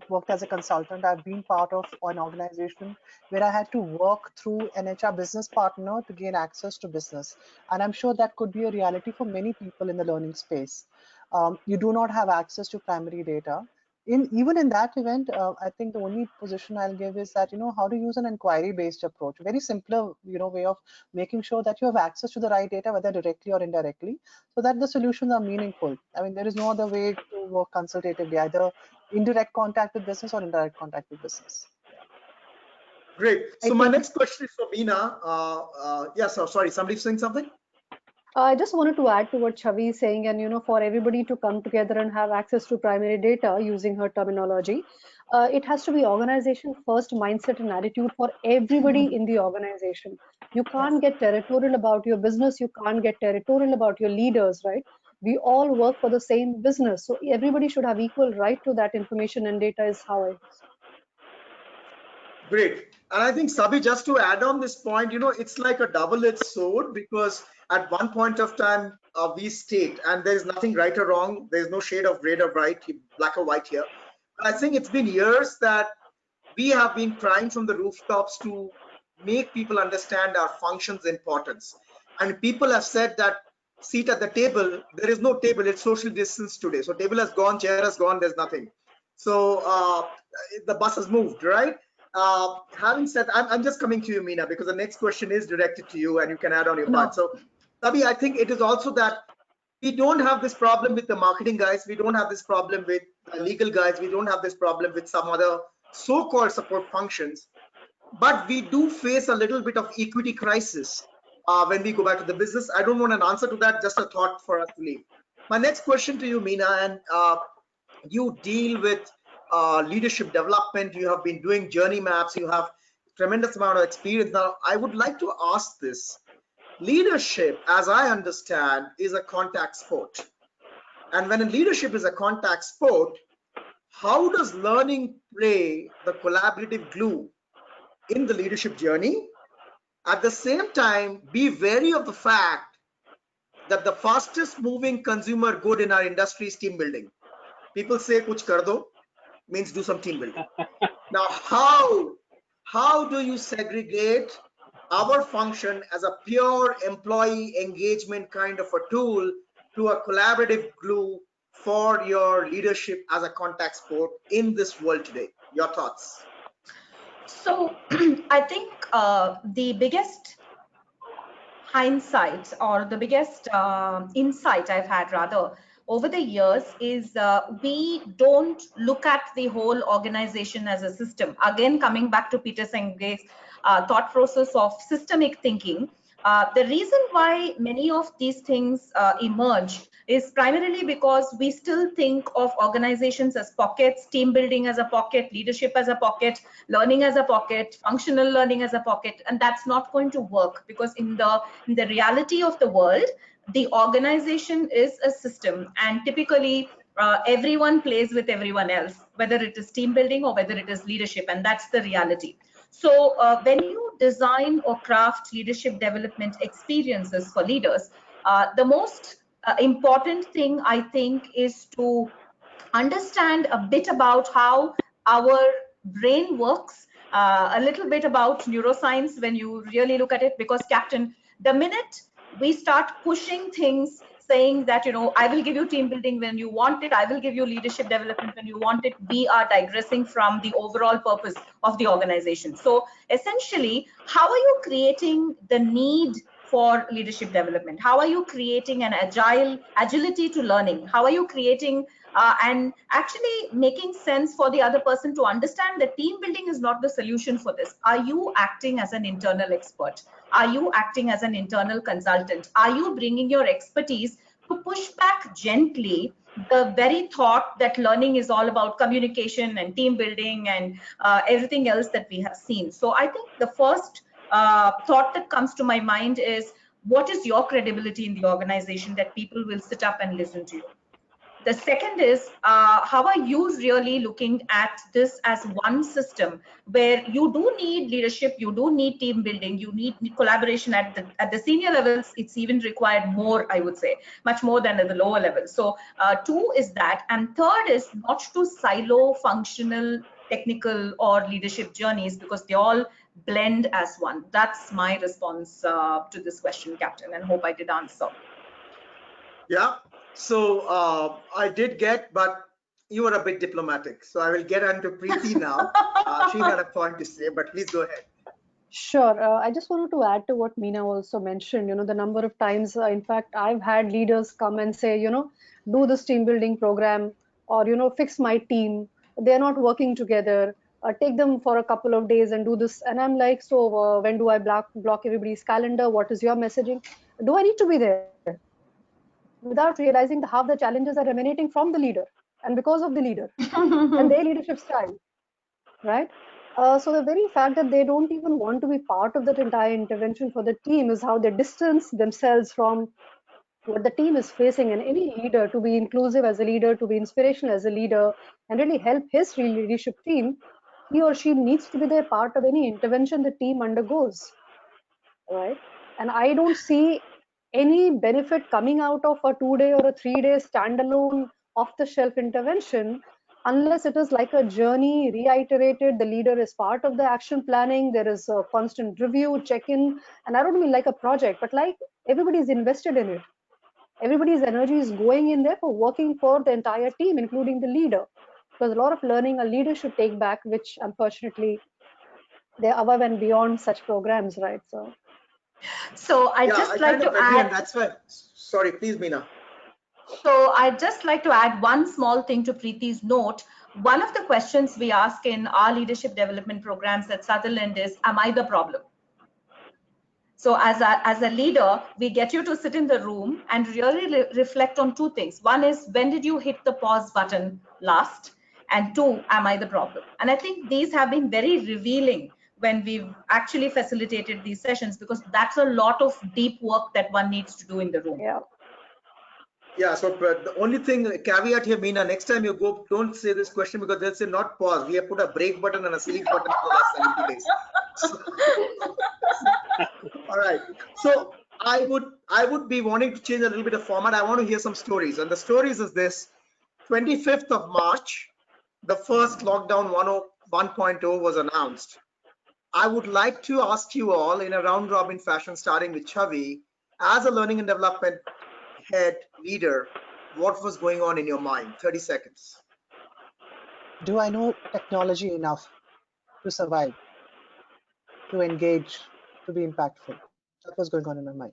worked as a consultant. I've been part of an organization where I had to work through an HR business partner to gain access to business. And I'm sure that could be a reality for many people in the learning space. You do not have access to primary data. Even in that event, I think the only position I'll give is that, how to use an inquiry-based approach, very simpler, way of making sure that you have access to the right data, whether directly or indirectly, so that the solutions are meaningful. I mean, there is no other way to work consultatively, either indirect contact with business or indirect contact with business. Yeah. Great. So my next question is for Meena. Yes, sorry, somebody's saying something? I just wanted to add to what Chavi is saying, and for everybody to come together and have access to primary data, using her terminology, it has to be organization first mindset and attitude for everybody in the organization. You can't get territorial about your business. You can't get territorial about your leaders, right? We all work for the same business, so everybody should have equal right to that information and data, is how I see. Great. And I think, Sabi, just to add on this point, it's like a double-edged sword, because at one point of time, we state, and there's nothing right or wrong, there's no shade of red or white, black or white here. But I think it's been years that we have been trying from the rooftops to make people understand our function's importance. And people have said that seat at the table, there is no table, it's social distance today. So table has gone, chair has gone, there's nothing. So the bus has moved, right? Having said, I'm just coming to you, Meena, because the next question is directed to you and you can add on your part. So Sabi, I think it is also that we don't have this problem with the marketing guys. We don't have this problem with legal guys. We don't have this problem with some other so-called support functions. But we do face a little bit of equity crisis when we go back to the business. I don't want an answer to that, just a thought for us to leave. My next question to you, Meena, and you deal with leadership development. You have been doing journey maps. You have tremendous amount of experience. Now, I would like to ask this. Leadership, as I understand, is a contact sport. And when a leadership is a contact sport, how does learning play the collaborative glue in the leadership journey? At the same time, be wary of the fact that the fastest moving consumer good in our industry is team building. People say kuch kar do means do some team building. Now, how do you segregate our function as a pure employee engagement kind of a tool to a collaborative glue for your leadership as a contact sport in this world today? Your thoughts? So I think the biggest hindsight, or the biggest insight I've had rather over the years, is we don't look at the whole organization as a system. Again, coming back to Peter Senge's thought process of systemic thinking, the reason why many of these things emerge is primarily because we still think of organizations as pockets, team building as a pocket, leadership as a pocket, learning as a pocket, functional learning as a pocket, and that's not going to work, because in the reality of the world, the organization is a system, and typically everyone plays with everyone else, whether it is team building or whether it is leadership, and that's the reality. So when you design or craft leadership development experiences for leaders, the most important thing, I think, is to understand a bit about how our brain works, a little bit about neuroscience when you really look at it, because Captain, the minute we start pushing things, saying that, I will give you team building when you want it, I will give you leadership development when you want it, we are digressing from the overall purpose of the organization. So essentially, how are you creating the need for leadership development? How are you creating an agility to learning? How are you creating and actually making sense for the other person to understand that team building is not the solution for this? Are you acting as an internal expert? Are you acting as an internal consultant? Are you bringing your expertise to push back gently the very thought that learning is all about communication and team building and everything else that we have seen? So I think the first thought that comes to my mind is, what is your credibility in the organization that people will sit up and listen to you? The second is, how are you really looking at this as one system where you do need leadership, you do need team building, you need collaboration at the senior levels. It's even required more, I would say, much more than at the lower level. So two is that. And third is not to silo functional, technical, or leadership journeys, because they all blend as one. That's my response to this question, Captain, and hope I did answer. Yeah. So I did get, but you were a bit diplomatic. So I will get on to Preeti now. She had a point to say, but please go ahead. Sure. I just wanted to add to what Meena also mentioned, the number of times, in fact, I've had leaders come and say, do this team building program, or, fix my team. They're not working together. Take them for a couple of days and do this. And I'm like, so when do I block everybody's calendar? What is your messaging? Do I need to be there? Without realizing the half the challenges are emanating from the leader and because of the leader and their leadership style, right? So the very fact that they don't even want to be part of that entire intervention for the team is how they distance themselves from what the team is facing. And any leader, to be inclusive as a leader, to be inspirational as a leader, and really help his leadership team, he or she needs to be there part of any intervention the team undergoes, right? And I don't see any benefit coming out of a 2-day or a 3-day standalone off-the-shelf intervention unless it is like a journey reiterated. The leader is part of the action planning. There is a constant review, check-in, and I don't mean like a project, but like everybody's invested in it. Everybody's energy is going in there for working for the entire team, including the leader. Because a lot of learning a leader should take back, which unfortunately they're above and beyond such programs, right? So So I'd Yeah, just I like kind to of agree, and add. that's why. Sorry, please, Meena. So I'd just like to add one small thing to Preeti's note. One of the questions we ask in our leadership development programs at Sutherland is, am I the problem? So as a leader, we get you to sit in the room and really reflect on two things. One is, when did you hit the pause button last? And two, am I the problem? And I think these have been very revealing when we've actually facilitated these sessions, because that's a lot of deep work that one needs to do in the room. Yeah. Yeah, so the only thing, caveat here, Meena, next time you go, don't say this question, because they'll say not pause. We have put a break button and a sleep button for the last 70 days. So, all right. So I would be wanting to change a little bit of format. I want to hear some stories. And the stories is this: 25th of March, the first lockdown 1.0 was announced. I would like to ask you all in a round robin fashion, starting with Chavi, as a learning and development head leader, what was going on in your mind? 30 seconds. Do I know technology enough to survive, to engage, to be impactful? That was going on in my mind.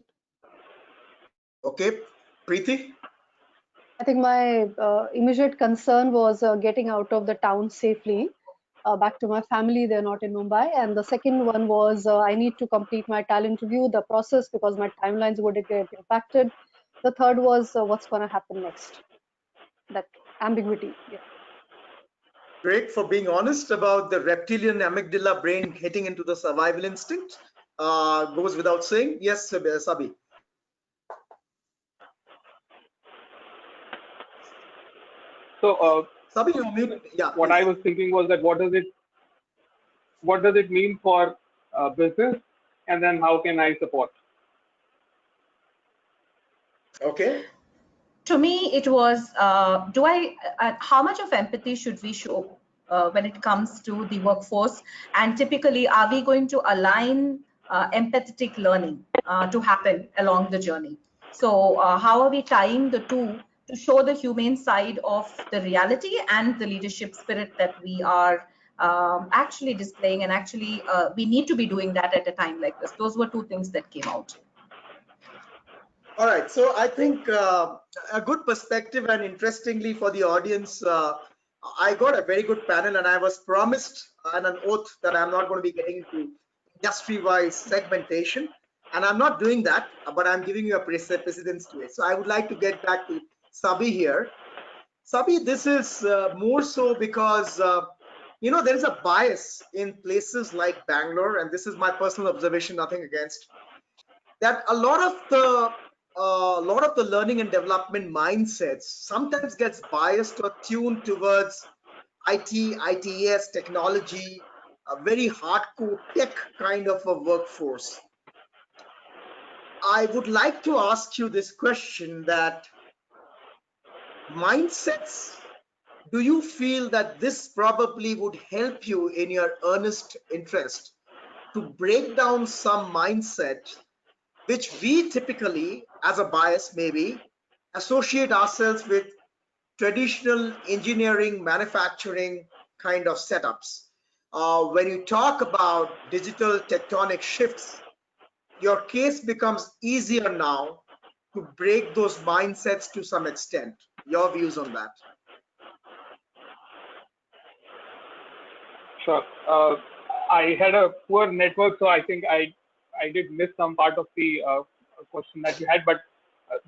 Okay, Preeti? I think my immediate concern was getting out of the town safely, back to my family. They're not in Mumbai. And the second one was I need to complete my talent review, the process, because my timelines would get impacted. The third was what's going to happen next. That ambiguity. Yeah. Great for being honest about the reptilian amygdala brain hitting into the survival instinct. Goes without saying. Yes, Sabi. So Sabi, you mute. Yeah, what I please. was thinking was that what does it mean for business, and then how can I support? Okay. To me, it was, how much of empathy should we show when it comes to the workforce? And typically, are we going to align empathetic learning to happen along the journey? So how are we tying the two to show the humane side of the reality and the leadership spirit that we are actually displaying? And actually, we need to be doing that at a time like this. Those were two things that came out. All right. So I think a good perspective, and interestingly for the audience, I got a very good panel, and I was promised on an oath that I'm not going to be getting into industry-wise segmentation. And I'm not doing that, but I'm giving you a precedence to it. So I would like to get back to Sabi here. Sabi, this is more so because, there is a bias in places like Bangalore, and this is my personal observation, nothing against, that a lot of the learning and development mindsets sometimes gets biased or tuned towards IT, ITES, technology, a very hardcore tech kind of a workforce. I would like to ask you this question: that mindsets, do you feel that this probably would help you in your earnest interest to break down some mindset which we typically, as a bias maybe, associate ourselves with traditional engineering, manufacturing kind of setups? When you talk about digital tectonic shifts, your case becomes easier now to break those mindsets to some extent. Your views on that? Sure. I had a poor network, so I think I did miss some part of the question that you had. But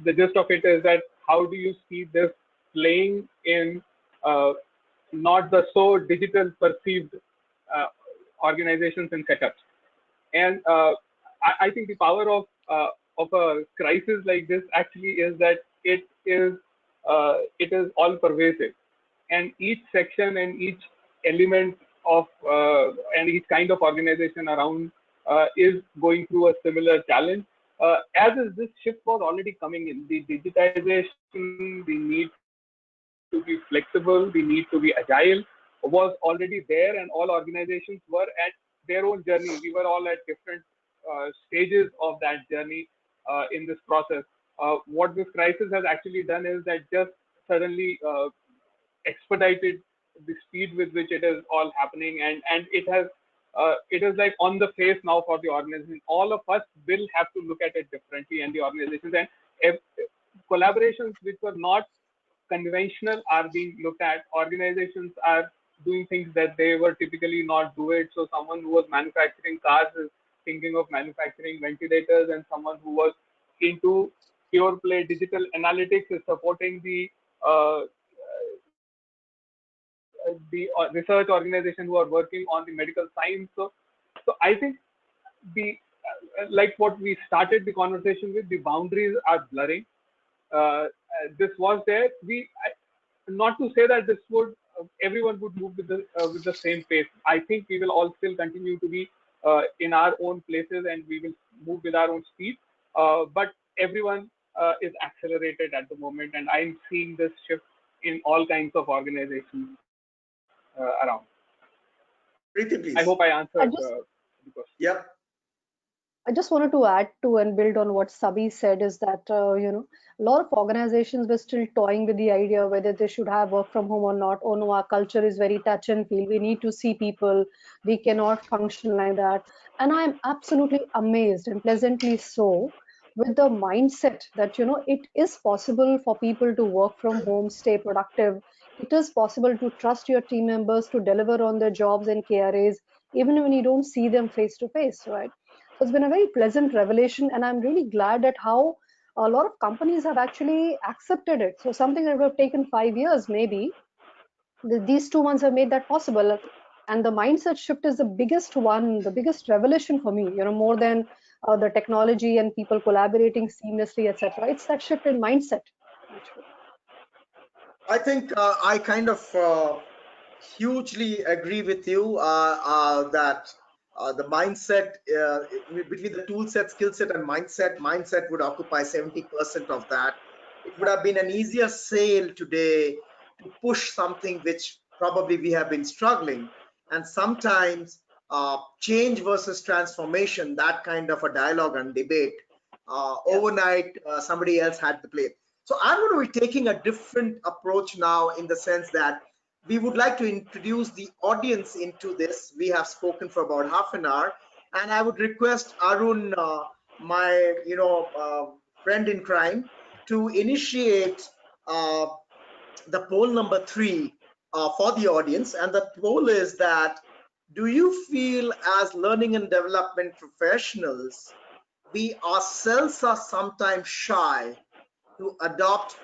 the gist of it is that how do you see this playing in uh, not the so digital perceived uh, organizations and setups? And I think the power of a crisis like this actually is that it is all pervasive, and each section and each element of and each kind of organization around is going through a similar challenge. As is this shift was already coming in, the digitization, the need to be flexible, the need to be agile was already there, and all organizations were at their own journey. We were all at different stages of that journey in this process. What this crisis has actually done is that just suddenly expedited the speed with which it is all happening, and it has it is like on the face now for the organization. All of us will have to look at it differently, and the organizations and if, collaborations which were not conventional are being looked at. Organizations are doing things that they were typically not do it. So someone who was manufacturing cars is thinking of manufacturing ventilators, and someone who was into pure play digital analytics is supporting the research organization who are working on the medical science. So I think the like what we started the conversation with, the boundaries are blurring. This was there. Not to say that this would everyone would move with the same pace. I think we will all still continue to be in our own places, and we will move with our own speed. But everyone is accelerated at the moment, and I'm seeing this shift in all kinds of organizations around. Preeti, I please. hope I I answered just the question. Yep. I just wanted to add to and build on what Sabi said is that, a lot of organizations were still toying with the idea whether they should have work from home or not. Oh no, our culture is very touch and feel. We need to see people. We cannot function like that. And I'm absolutely amazed and pleasantly so with the mindset that, it is possible for people to work from home, stay productive. It is possible to trust your team members to deliver on their jobs and KRAs, even when you don't see them face to face, right? So it's been a very pleasant revelation, and I'm really glad at how a lot of companies have actually accepted it. So something that would have taken 5 years, maybe these 2 months have made that possible. And the mindset shift is the biggest one, the biggest revelation for me. More than the technology and people collaborating seamlessly, etc. It's that shift in mindset, actually. I think I kind of hugely agree with you that the mindset between the tool set, skill set, and mindset would occupy 70% of that. It would have been an easier sale today to push something which probably we have been struggling. And sometimes change versus transformation, that kind of a dialogue and debate, overnight somebody else had the plate. So I'm going to be taking a different approach now, in the sense that we would like to introduce the audience into this. We have spoken for about half an hour, and I would request Arun, my friend in crime, to initiate uh, the poll number 3 for the audience. And the poll is that, do you feel as learning and development professionals, we ourselves are sometimes shy to adopt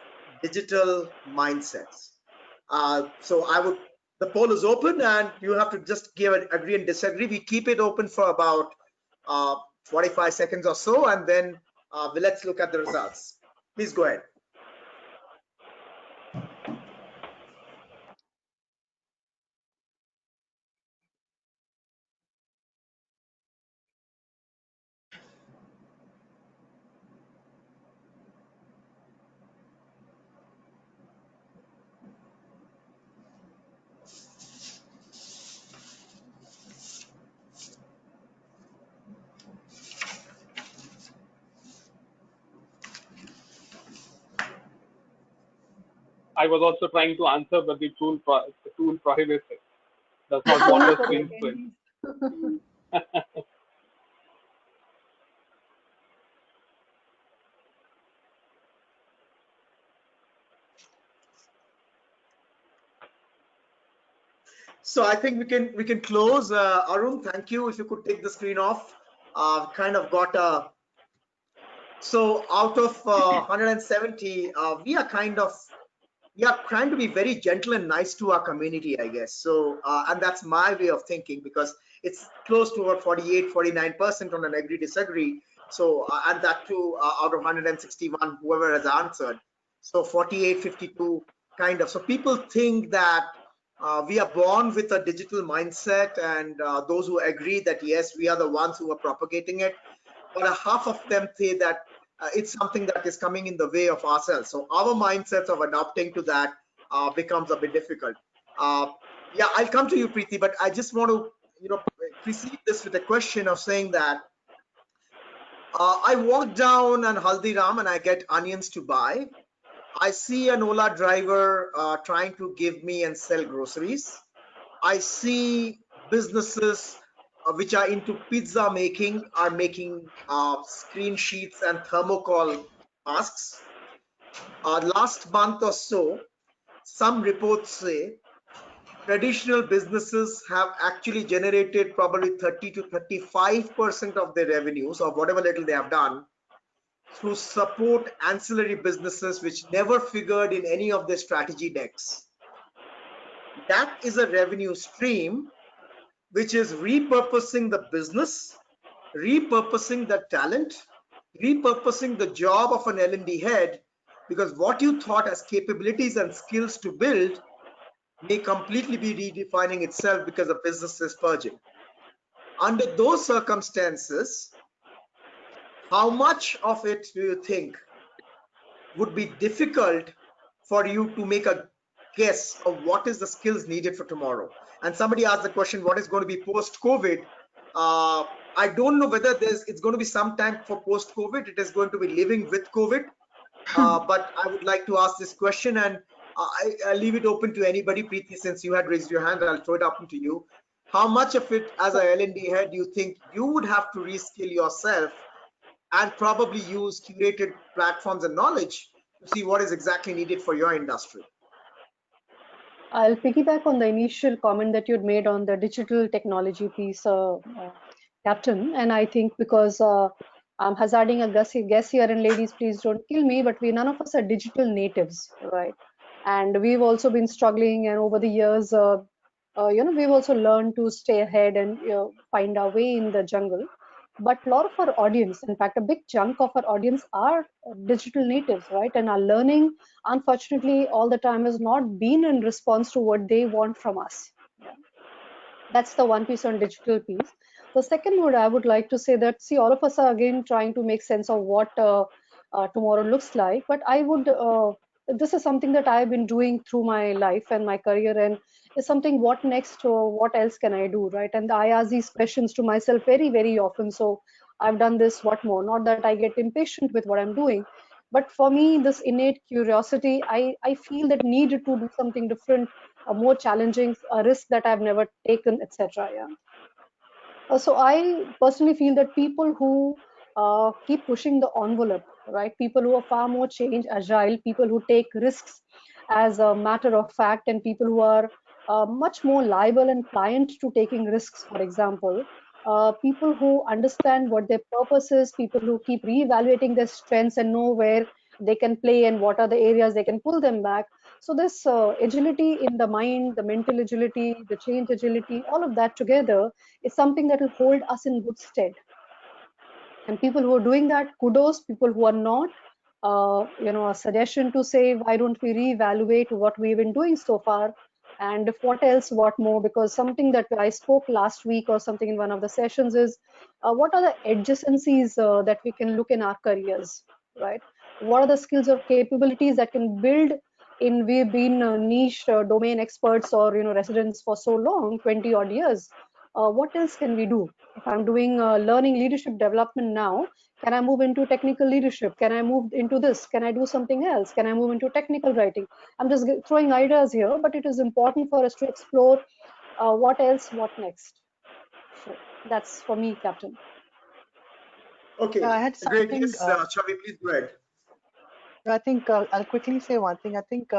digital mindsets? So the poll is open, and you have to just give an agree and disagree. We keep it open for about 45 seconds or so, and then let's look at the results. Please go ahead. I was also trying to answer, but the tool prohibits it. Does not It's want only us for to the influence. attendees. So I think we can close. Arun, thank you. If you could take the screen off. Kind of got a So out of 170, we are trying to be very gentle and nice to our community, I guess. So and that's my way of thinking, because it's close to about 48, 49% on an agree disagree. So and that too out of 161, whoever has answered. So 48, 52 kind of. So people think that we are born with a digital mindset, and those who agree that yes, we are the ones who are propagating it. But half of them say that it's something that is coming in the way of ourselves. So our mindsets of adapting to that becomes a bit difficult. Yeah, I'll come to you, Preeti, but I just want to, precede this with a question of saying that I walk down on Haldiram and I get onions to buy. I see an Ola driver trying to give me and sell groceries. I see businesses which are into pizza making are making screen sheets and thermocol masks. Last month or so, some reports say traditional businesses have actually generated probably 30 to 35% of their revenues, or whatever little they have done, through support ancillary businesses which never figured in any of their strategy decks. That is a revenue stream which is repurposing the business, repurposing the talent, repurposing the job of an L&D head, because what you thought as capabilities and skills to build may completely be redefining itself because the business is purging. Under those circumstances, how much of it do you think would be difficult for you to make a guess of what is the skills needed for tomorrow? And somebody asked the question, what is going to be post-COVID? I don't know whether it's going to be some time for post-COVID. It is going to be living with COVID. But I would like to ask this question, and I leave it open to anybody. Preeti, since you had raised your hand, I'll throw it up to you. How much of it as a L&D head do you think you would have to reskill yourself and probably use curated platforms and knowledge to see what is exactly needed for your industry? I'll piggyback on the initial comment that you'd made on the digital technology piece, Captain. And I think because I'm hazarding a guess here, and ladies, please don't kill me, but we none of us are digital natives, right? And we've also been struggling, and over the years, we've also learned to stay ahead and find our way in the jungle. But a lot of our audience, in fact, a big chunk of our audience are digital natives, right? And our learning, unfortunately, all the time has not been in response to what they want from us. Yeah. That's the one piece on digital piece. The second word I would like to say that, see, all of us are again trying to make sense of what tomorrow looks like. But I would, this is something that I've been doing through my life and my career, and is something, what next, or what else can I do, right? And I ask these questions to myself very, very often. So I've done this, what more? Not that I get impatient with what I'm doing, but for me, this innate curiosity, I feel that need to do something different, more challenging, a risk that I've never taken, etc. Yeah. So I personally feel that people who keep pushing the envelope, right? People who are far more change agile, people who take risks as a matter of fact, and people who are much more liable and pliant to taking risks, for example. People who understand what their purpose is, people who keep reevaluating their strengths and know where they can play and what are the areas they can pull them back. So this agility in the mind, the mental agility, the change agility, all of that together is something that will hold us in good stead. And people who are doing that, kudos. People who are not, a suggestion to say, why don't we reevaluate what we've been doing so far, and if what else, what more? Because something that I spoke last week or something in one of the sessions is, what are the adjacencies that we can look in our careers, right? What are the skills or capabilities that can build in? We've been niche domain experts or residents for so long, 20 odd years. What else can we do? If I'm doing learning leadership development now, can I move into technical leadership? Can I move into this? Can I do something else? Can I move into technical writing? I'm just throwing ideas here, but it is important for us to explore what else, what next. So that's for me, Captain. Okay, I had great. something. Yes, Chavi, please go ahead. I think I'll quickly say one thing. I think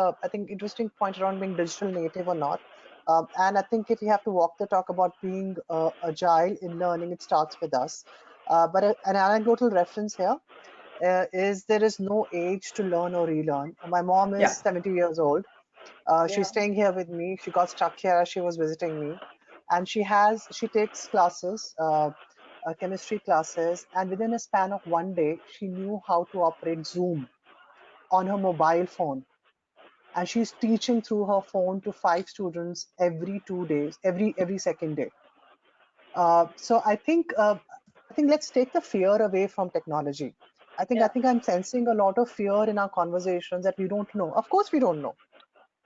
interesting point around being digital native or not. And I think if you have to walk the talk about being agile in learning, it starts with us. But an anecdotal reference here is there is no age to learn or relearn. My mom is Yeah. 70 years old. Yeah. She's staying here with me. She got stuck here as she was visiting me, and she takes classes, chemistry classes, and within a span of one day, she knew how to operate Zoom on her mobile phone, and she's teaching through her phone to 5 students every 2 days, every second day. So I think let's take the fear away from technology. I think I'm sensing a lot of fear in our conversations that we don't know. Of course, we don't know,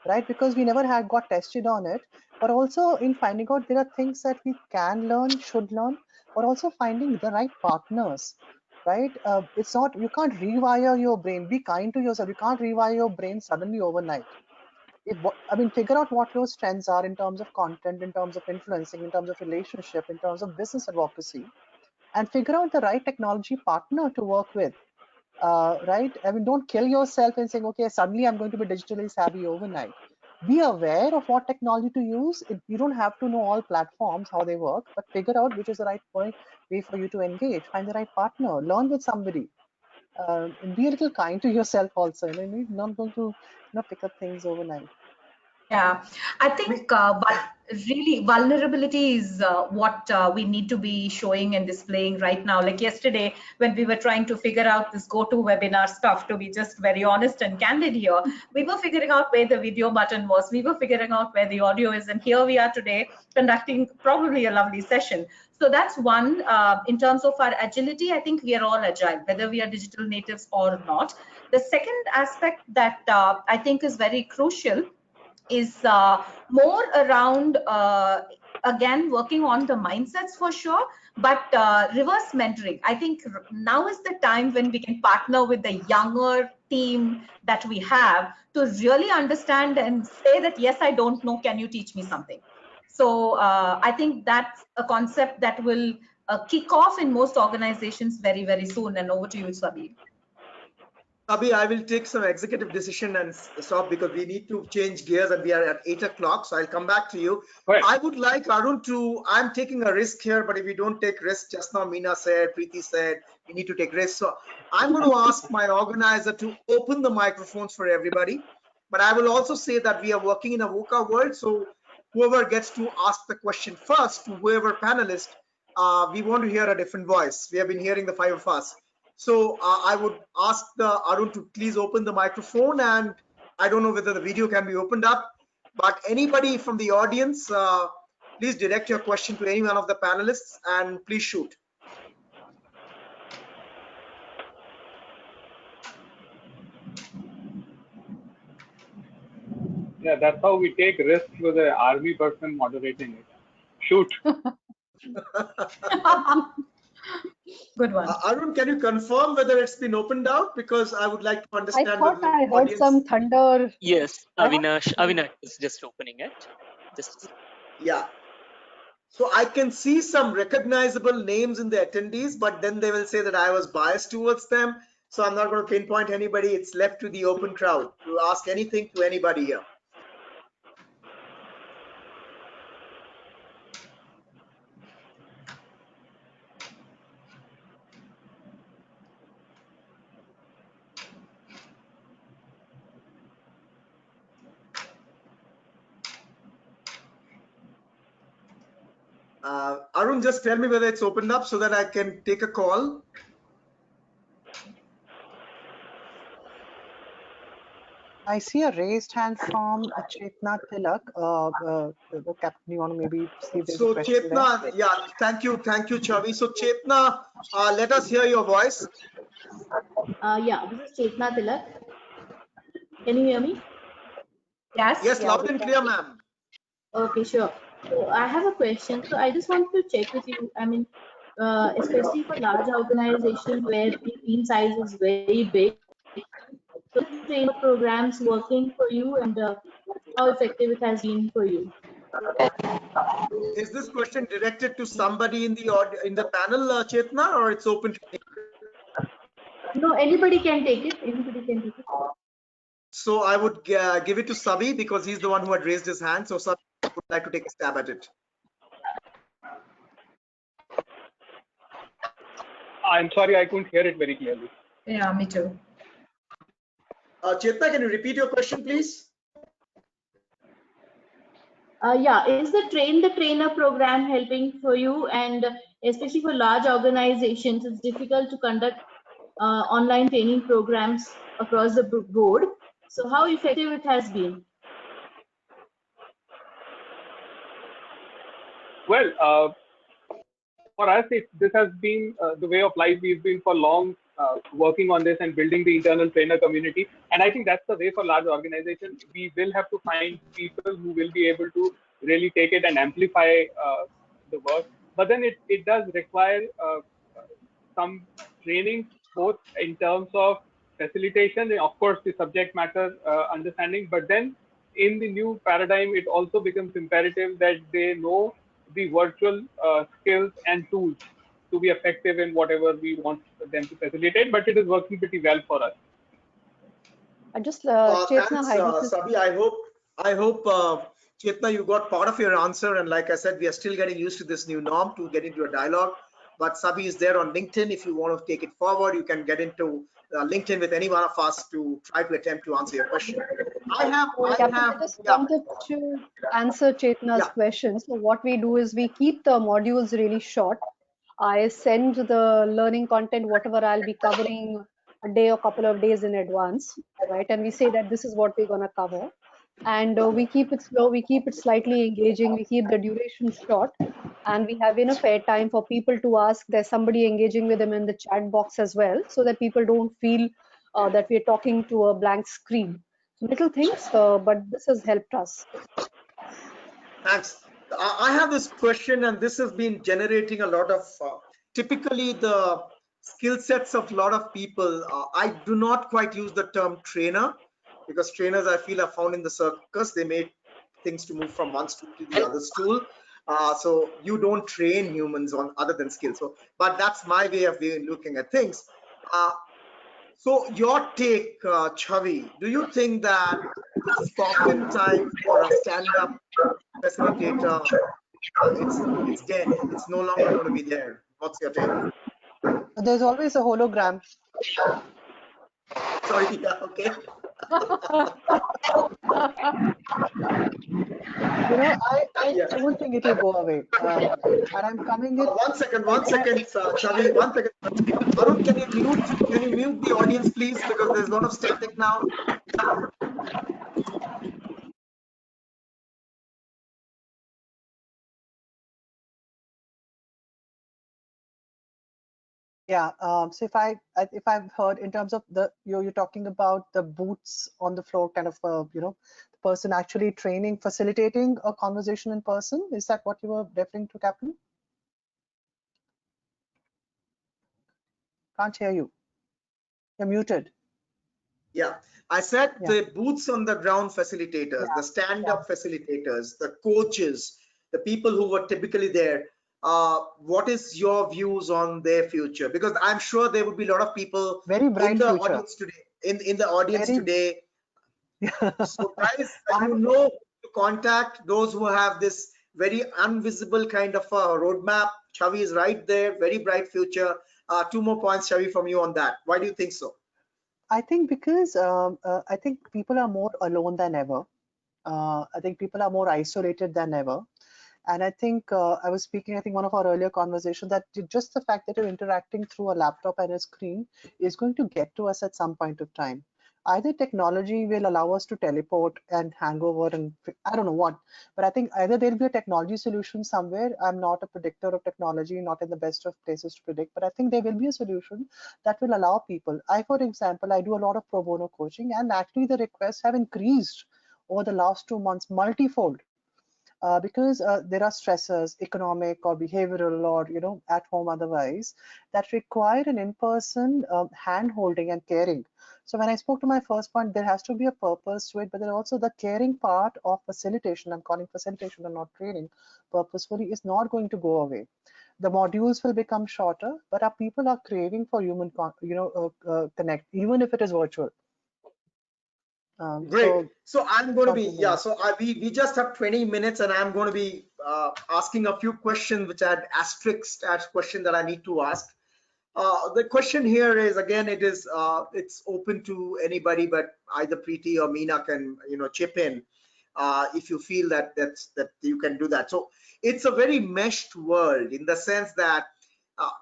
right? Because we never had got tested on it. But also in finding out there are things that we can learn, should learn, but also finding the right partners, right? It's not, you can't rewire your brain. Be kind to yourself. You can't rewire your brain suddenly overnight. figure out what your strengths are in terms of content, in terms of influencing, in terms of relationship, in terms of business advocacy, and figure out the right technology partner to work with. Right? I mean, don't kill yourself in saying, okay, suddenly I'm going to be digitally savvy overnight. Be aware of what technology to use. You don't have to know all platforms, how they work, but figure out which is the right way for you to engage. Find the right partner. Learn with somebody. And be a little kind to yourself also. You're not going to pick up things overnight. Yeah, I think but really vulnerability is what we need to be showing and displaying right now. Like yesterday, when we were trying to figure out this GoToWebinar stuff, to be just very honest and candid here, we were figuring out where the video button was. We were figuring out where the audio is. And here we are today conducting probably a lovely session. So that's one. In terms of our agility, I think we are all agile, whether we are digital natives or not. The second aspect that I think is very crucial is more around again working on the mindsets for sure, but reverse mentoring. I think now is the time when we can partner with the younger team that we have to really understand and say that, yes, I don't know, can you teach me something? So I think that's a concept that will kick off in most organizations very, very soon. And over to you, Sabir. Abhi, I will take some executive decision and stop because we need to change gears and we are at 8 o'clock. So I'll come back to you. Right. I would like Arun I'm taking a risk here, but if we don't take risk, just now Meena said, Preeti said, we need to take risks. So I'm going to ask my organizer to open the microphones for everybody. But I will also say that we are working in a VUCA world. So whoever gets to ask the question first, to whoever panelist, we want to hear a different voice. We have been hearing the five of us. So I would ask Arun to please open the microphone, and I don't know whether the video can be opened up, but anybody from the audience, please direct your question to any one of the panelists and please shoot. Yeah, that's how we take risks with an army person moderating it. Shoot. Good one. Arun, can you confirm whether it's been opened out? Because I would like to understand. I thought I heard some thunder. Yes, Avinash is just opening it. Just yeah. So I can see some recognizable names in the attendees, but then they will say that I was biased towards them. So I'm not going to pinpoint anybody. It's left to the open crowd to ask anything to anybody here. Arun, just tell me whether it's opened up so that I can take a call. I see a raised hand from Chetna Tilak. Captain, you want to maybe see if there's a question Chetna, there? yeah, thank you, Chavi. So Chetna, let us hear your voice. Yeah, this is Chetna Tilak. Can you hear me? Yes. Yes, loud and clear, ma'am. Okay, sure. So I have a question. So I just want to check with you. I mean, especially for large organizations where the team size is very big, so the trainer programs working for you, and how effective it has been for you. Is this question directed to somebody in the panel, Chetna, or it's open to? No, anybody can take it. Anybody can take it. So I would give it to Sabi because he's the one who had raised his hand. So Sabi would like to take a stab at it. I'm sorry, I couldn't hear it very clearly. Yeah, me too. Chetna, can you repeat your question, please? Yeah, is the train the trainer program helping for you? And especially for large organizations, it's difficult to conduct online training programs across the board. So how effective it has been? Well, for us, this has been the way of life. We've been for long working on this and building the internal trainer community. And I think that's the way for large organizations. We will have to find people who will be able to really take it and amplify the work. But then it does require some training, both in terms of facilitation and of course the subject matter understanding, but then in the new paradigm, it also becomes imperative that they know the virtual skills and tools to be effective in whatever we want them to facilitate. But it is working pretty well for us. I just Chetna, Thanks, hi, this is Sabi. I hope, Chetna, you got part of your answer. And like I said, we are still getting used to this new norm to get into a dialogue. But Sabi is there on LinkedIn. If you want to take it forward, you can get into LinkedIn with any one of us to try to attempt to answer your question. Captain. I just Yeah, wanted to answer Chetna's yeah. question. So what we do is we keep the modules really short. I send the learning content, whatever I'll be covering a day or couple of days in advance, right? And we say that this is what we're going to cover. And we keep it slow, we keep it slightly engaging, we keep the duration short, and we have enough airtime for people to ask. There's somebody engaging with them in the chat box as well, so that people don't feel that we're talking to a blank screen. Little things, but this has helped us. Thanks. I have this question, and this has been generating a lot of typically the skill sets of a lot of people. I do not quite use the term trainer because trainers, I feel, are found in the circus. They made things to move from one stool to the other stool. So you don't train humans on other than skills. So, but that's my way of looking at things. So your take, Chavi, do you think that it's coffin time for a stand-up facilitator? It's dead. It's no longer going to be there. What's your take? There's always a hologram. Sorry, yeah, okay. I don't think it will go away. And I'm coming in. One second, Chavi, one second. Arun, can you mute the audience, please? Because there's a lot of static now. Yeah. So if I've heard in terms of you're talking about the boots on the floor kind of the person actually training, facilitating a conversation in person. Is that what you were referring to, Captain? Can't hear you. You're muted. Yeah, I said Yeah. the boots on the ground facilitators, the stand-up facilitators, the coaches, the people who were typically there. What is your views on their future? Because I'm sure there would be a lot of people Very bright in the future. audience today. In the audience Very... today. So guys, you know to contact those who have this very invisible kind of a roadmap. Chavi is right there. Very bright future. Two more points, Chavi, from you on that. Why do you think so? I think because I think people are more alone than ever. I think people are more isolated than ever. And I think I was speaking, I think one of our earlier conversations, that just the fact that you're interacting through a laptop and a screen is going to get to us at some point of time. Either technology will allow us to teleport and hang over and I don't know what, but I think either there'll be a technology solution somewhere. I'm not a predictor of technology, not in the best of places to predict, but I think there will be a solution that will allow people. For example, I do a lot of pro bono coaching, and actually the requests have increased over the last 2 months multifold. Because there are stressors, economic or behavioral or at home otherwise, that require an in-person hand-holding and caring. So when I spoke to my first point, there has to be a purpose to it, but then also the caring part of facilitation, I'm calling facilitation and not training purposefully, is not going to go away. The modules will become shorter, but our people are craving for human connect, even if it is virtual. Great. So I'm going to be, so we just have 20 minutes and I'm going to be asking a few questions which I had asterisked as question that I need to ask. The question here is, again, it's open to anybody, but either Preeti or Meena can chip in if you feel that you can do that. So it's a very meshed world in the sense that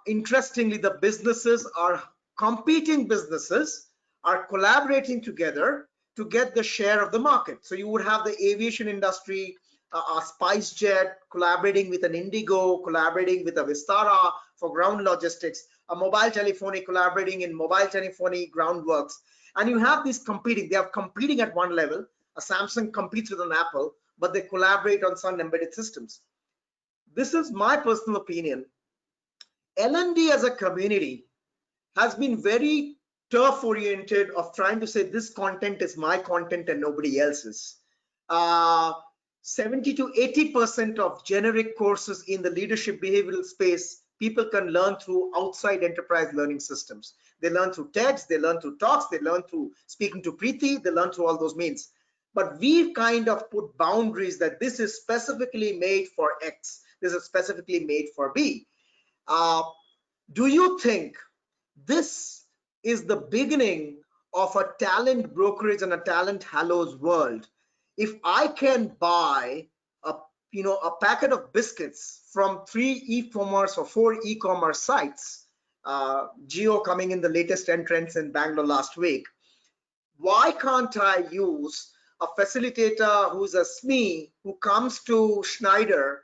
interestingly, the businesses are competing businesses are collaborating together to get the share of the market. So you would have the aviation industry, SpiceJet collaborating with an Indigo, collaborating with a Vistara for ground logistics, a mobile telephony collaborating in mobile telephony groundworks. And you have these competing, they are competing at one level. A Samsung competes with an Apple, but they collaborate on some embedded systems. This is my personal opinion. L&D as a community has been very turf oriented of trying to say this content is my content and nobody else's. 70 to 80% of generic courses in the leadership behavioral space, people can learn through outside enterprise learning systems. They learn through TEDs, they learn through talks, they learn through speaking to Preeti, they learn through all those means. But we've kind of put boundaries that this is specifically made for X, this is specifically made for B. Do you think this is the beginning of a talent brokerage and a talent hallows world? If I can buy a packet of biscuits from 3 e-commerce or 4 e-commerce sites, Geo coming in the latest entrance in Bangalore last week, why can't I use a facilitator who's a SME who comes to Schneider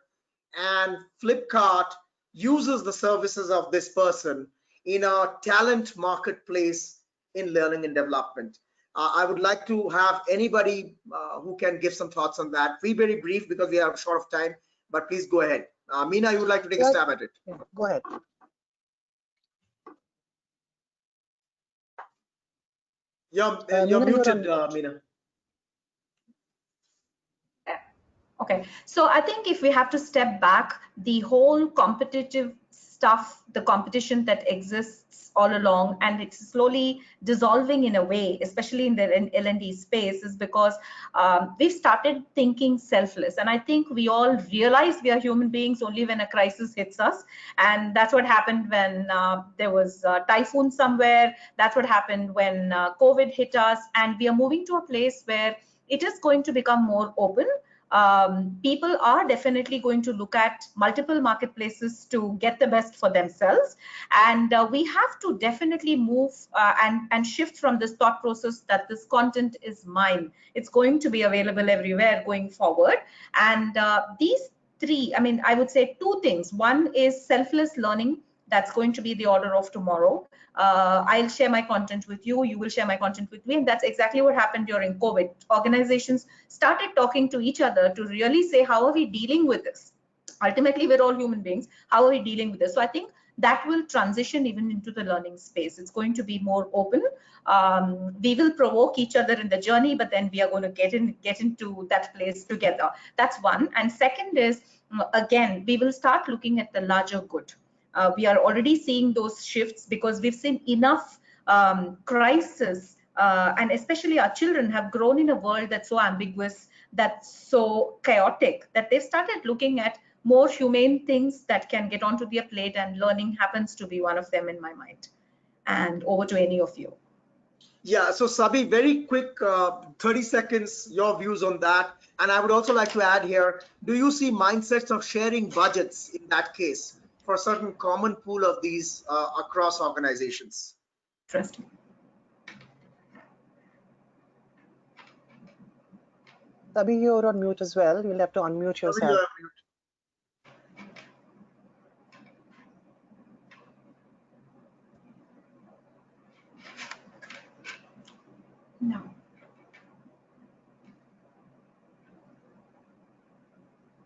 and Flipkart uses the services of this person in a talent marketplace in learning and development? I would like to have anybody who can give some thoughts on that. Be very brief because we are short of time, but please go ahead. Meena, you would like to take a stab at it? Yeah, go ahead. You're Meena, muted, you're on. Meena. Okay, so I think if we have to step back, the whole competitive stuff, the competition that exists all along, and it's slowly dissolving in a way, especially in the L&D space, is because we've started thinking selfless. And I think we all realize we are human beings only when a crisis hits us. And that's what happened when there was a typhoon somewhere. That's what happened when COVID hit us. And we are moving to a place where it is going to become more open. People are definitely going to look at multiple marketplaces to get the best for themselves, and we have to definitely move and shift from this thought process that this content is mine. It's going to be available everywhere going forward, and these three, I mean, I would say two things. One is selfless learning. That's going to be the order of tomorrow. I'll share my content with you, you will share my content with me, and that's exactly what happened during COVID. Organizations started talking to each other to really say, how are we dealing with this? Ultimately, we're all human beings. How are we dealing with this? So I think that will transition even into the learning space. It's going to be more open. We will provoke each other in the journey, but then we are going to get into that place together. That's one. And second is, again, we will start looking at the larger good. We are already seeing those shifts because we've seen enough crisis, and especially our children have grown in a world that's so ambiguous, that's so chaotic, that they've started looking at more humane things that can get onto their plate, and learning happens to be one of them in my mind. And over to any of you. Yeah, so Sabi, very quick, 30 seconds, your views on that. And I would also like to add here, do you see mindsets of sharing budgets in that case for a certain common pool of these across organizations? Interesting. Sabi, you're on mute as well. You'll have to unmute yourself. No.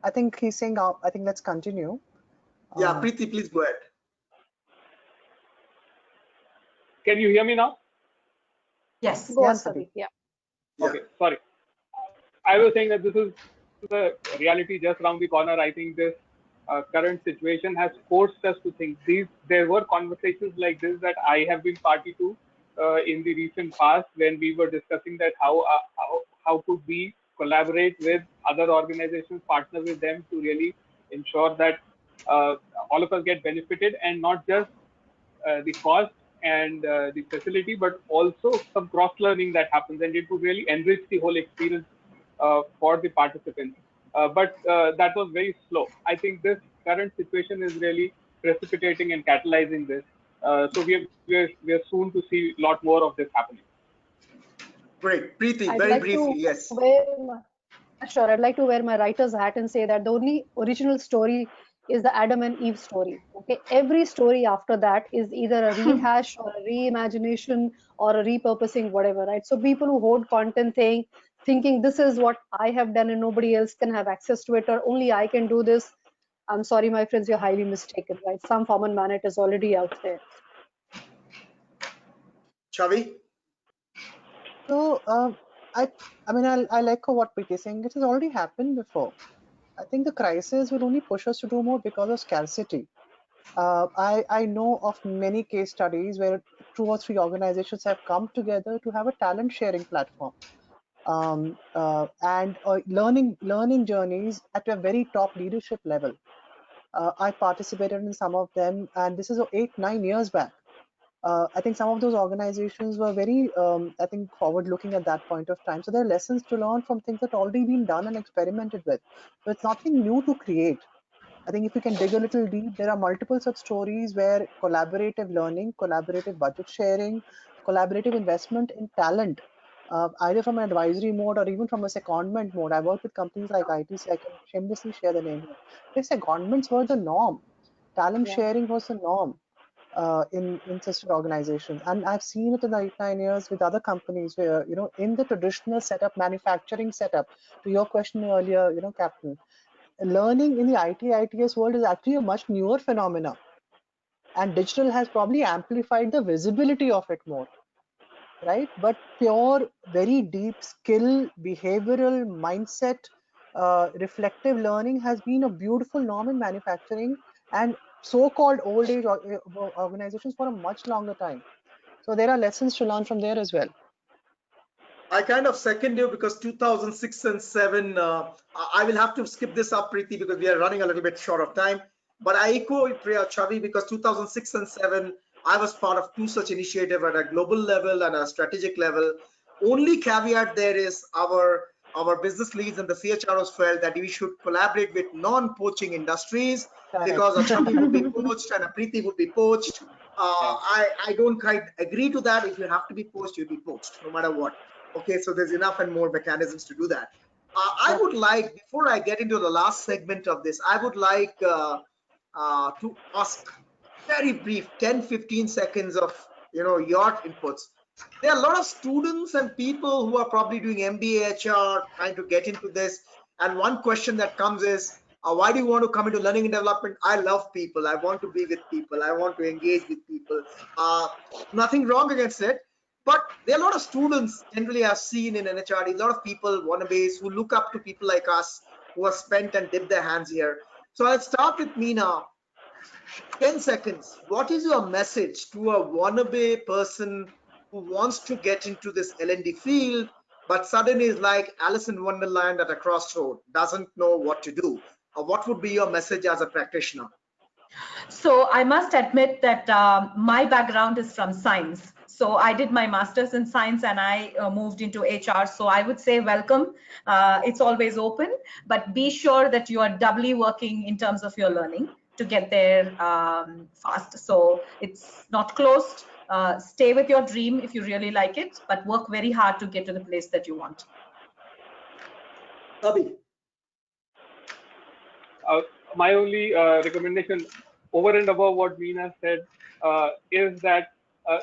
I think he's saying, I think let's continue. Yeah, Preeti, please go ahead. Can you hear me now? Yes. Go on, Yes, Sabi. Yeah. Okay, sorry. I was saying that this is the reality just around the corner. I think this current situation has forced us to think. There were conversations like this that I have been party to in the recent past, when we were discussing that how could we collaborate with other organizations, partner with them to really ensure that all of us get benefited, and not just the cost and the facility, but also some cross learning that happens, and it would really enrich the whole experience for the participants. But that was very slow. I think this current situation is really precipitating and catalyzing this. So we are soon to see a lot more of this happening. Great. Preeti, I'd very like briefly, to yes. Sure, I'd like to wear my writer's hat and say that the only original story is the Adam and Eve story. Okay, every story after that is either a rehash or a reimagination or a repurposing, whatever, right? So people who hoard content thinking this is what I have done and nobody else can have access to it, or only I can do this. I'm sorry, my friends, you're highly mistaken, right? Some form and manner is already out there. Chavi? So I mean, I'll echo what Preeti is saying. It has already happened before. I think the crisis will only push us to do more because of scarcity. I know of many case studies where 2 or 3 organizations have come together to have a talent sharing platform, and learning journeys at a very top leadership level. I participated in some of them, and this is 8, 9 years back. I think some of those organizations were very, I think, forward looking at that point of time. So there are lessons to learn from things that already been done and experimented with. So it's nothing new to create. I think if you can dig a little deep, there are multiple such stories where collaborative learning, collaborative budget sharing, collaborative investment in talent, either from an advisory mode or even from a secondment mode. I work with companies like ITC. I can shamelessly share the name here. Where secondments were the norm. Talent Yeah. sharing was the norm in sister organizations, and I've seen it in the 8, 9 years with other companies where, in the traditional setup, manufacturing setup. To your question earlier, Captain, learning in the ITS world is actually a much newer phenomena, and digital has probably amplified the visibility of it more, right? But pure, very deep skill, behavioral mindset, reflective learning has been a beautiful norm in manufacturing and so-called old age organizations for a much longer time. So there are lessons to learn from there as well. I kind of second you because 2006 and 7, I will have to skip this up, Preeti, because we are running a little bit short of time. But I echo Priya Chavi because 2006 and 7, I was part of 2 such initiatives at a global level and a strategic level. Only caveat there is our business leads and the CHROs felt that we should collaborate with non-poaching industries Correct. because a Chavi would be poached and a Preeti would be poached. I don't quite agree to that. If you have to be poached, you'll be poached, no matter what. Okay, so there's enough and more mechanisms to do that. I Yep. would like, before I get into the last segment of this, I would like to ask very brief 10-15 seconds of your inputs. There are a lot of students and people who are probably doing MBA HR trying to get into this, and one question that comes is, why do you want to come into learning and development? I love people. I want to be with people. I want to engage with people. uh, Nothing wrong against it, but there are a lot of students generally I've seen in NHRD, a lot of people, wannabes, who look up to people like us who have spent and dipped their hands here. So I'll start with Meena. 10 seconds. What is your message to a wannabe person who wants to get into this L&D field, but suddenly is like Alice in Wonderland at a crossroad, doesn't know what to do? What would be your message as a practitioner? So I must admit that my background is from science. So I did my master's in science and I moved into HR. So I would say welcome. It's always open, but be sure that you are doubly working in terms of your learning to get there fast. So it's not closed. Stay with your dream if you really like it, but work very hard to get to the place that you want. Abhi. My only recommendation over and above what Veena said is that uh,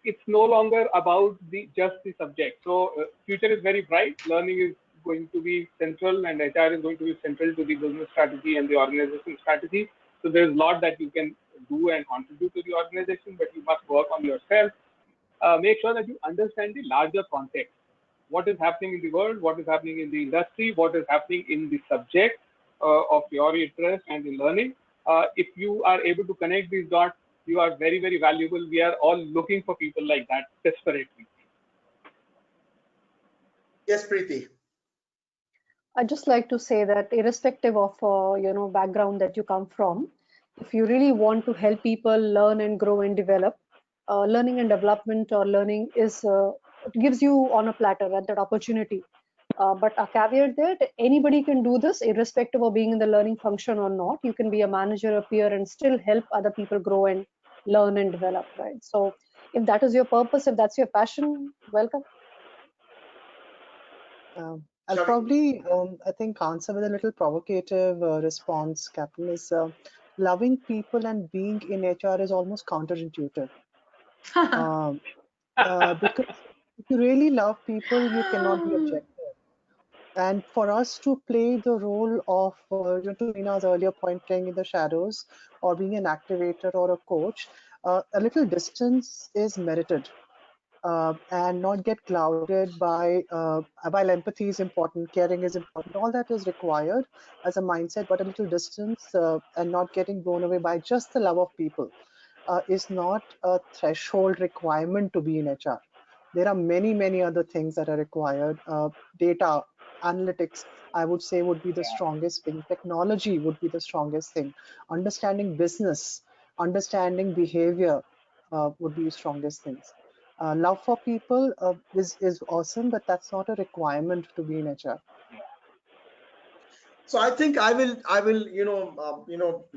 it's no longer about just the subject. So future is very bright. Learning is going to be central, and HR is going to be central to the business strategy and the organization strategy. So there's a lot that you can do and contribute to the organization, but you must work on yourself. Make sure that you understand the larger context. What is happening in the world, what is happening in the industry, what is happening in the subject of your interest and in learning. If you are able to connect these dots, you are very, very valuable. We are all looking for people like that desperately. Yes, Preeti. I'd just like to say that irrespective of background that you come from, if you really want to help people learn and grow and develop, learning and development or learning is it gives you on a platter at that opportunity. But a caveat there, that anybody can do this irrespective of being in the learning function or not. You can be a manager, a peer, and still help other people grow and learn and develop, right? So if that is your purpose, if that's your passion, welcome. I'll Chavi. probably, I think, answer with a little provocative response, Captain, is loving people and being in HR is almost counterintuitive. Um, because if you really love people, you cannot be objective. And for us to play the role of, to Reena's earlier point, playing in the shadows or being an activator or a coach, a little distance is merited. and not get clouded by while empathy is important, caring is important, all that is required as a mindset, but a little distance and not getting blown away by just the love of people is not a threshold requirement to be in HR. There are many, many other things that are required. Data, analytics, I would say, would be the strongest thing. Technology would be the strongest thing. Understanding business, understanding behavior would be the strongest things. Love for people is awesome, but that's not a requirement to be in HR. So I think I will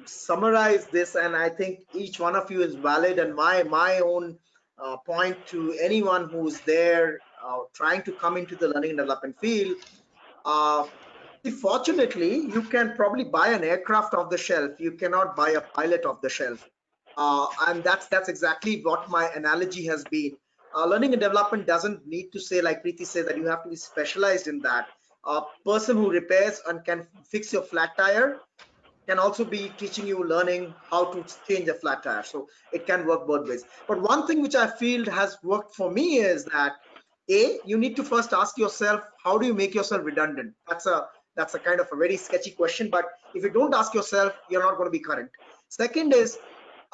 summarize this, and I think each one of you is valid, and my own point to anyone who's there trying to come into the learning and development field. Uh, Fortunately, you can probably buy an aircraft off the shelf. You cannot buy a pilot off the shelf, and that's exactly what my analogy has been. Learning and development doesn't need to say, like Preeti said, that you have to be specialized in that. A person who repairs and can fix your flat tire can also be teaching you, learning how to change a flat tire. So it can work both ways. But one thing which I feel has worked for me is that you need to first ask yourself, how do you make yourself redundant? That's a kind of a very sketchy question, but if you don't ask yourself, you're not going to be current. Second is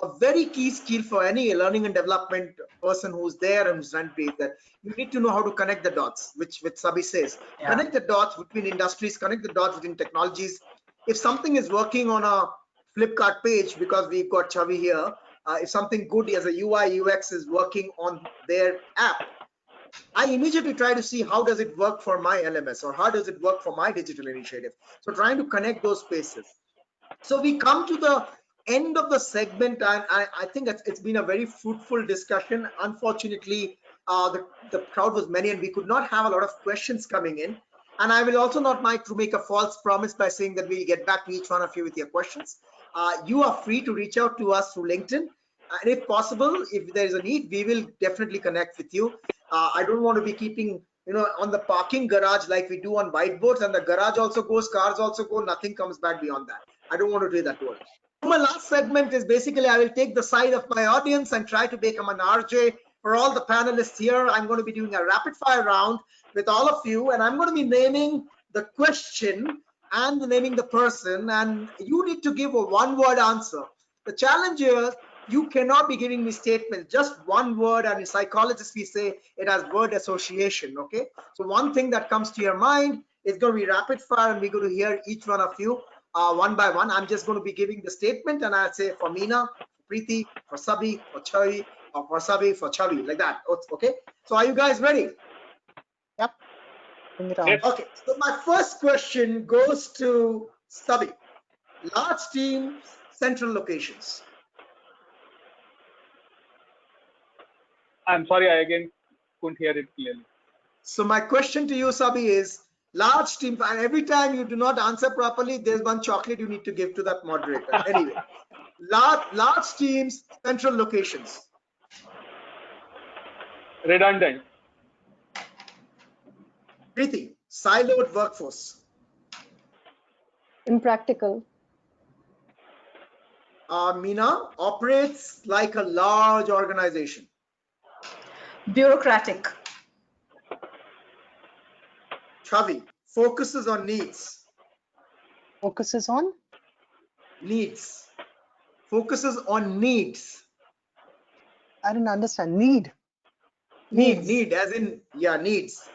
a very key skill for any learning and development person who's there and who's running that you need to know how to connect the dots, which Sabi says. Yeah. Connect the dots between industries, connect the dots between technologies. If something is working on a Flipkart page, because we've got Chavi here, if something good as a UI UX is working on their app, I immediately try to see how does it work for my LMS, or how does it work for my digital initiative. So trying to connect those spaces. So we come to the end of the segment, and I think it's been a very fruitful discussion. Unfortunately, the crowd was many and we could not have a lot of questions coming in. And I will also not like to make a false promise by saying that we'll get back to each one of you with your questions. You are free to reach out to us through LinkedIn. And if possible, if there is a need, we will definitely connect with you. I don't want to be keeping, on the parking garage like we do on whiteboards, and the garage also goes, cars also go, nothing comes back beyond that. I don't want to do that to us. So my last segment is basically I will take the side of my audience and try to become an RJ for all the panelists here. I'm going to be doing a rapid fire round with all of you, and I'm going to be naming the question and naming the person, and you need to give a one-word answer. The challenge is you cannot be giving me statements, just one word, and in psychologists we say it has word association. Okay, so one thing that comes to your mind is going to be rapid fire, and we're going to hear each one of you one by one. I'm just going to be giving the statement, and I'll say for Meena, for Preeti, for Sabi, for Chavi, or for Sabi, for Chavi, like that. Okay, so are you guys ready? Yep. Bring it on. Yes. Okay, so my first question goes to Sabi. Large teams, central locations. I'm sorry, I again couldn't hear it clearly. So my question to you, Sabi, is large team, and every time you do not answer properly, there's one chocolate you need to give to that moderator. Anyway, large teams, central locations. Redundant. Preeti, siloed workforce. Impractical. Meena, operates like a large organization. Bureaucratic. Chavi, focuses on needs. Focuses on? Needs. Focuses on needs. I didn't understand. Need. Need, as in, yeah, needs.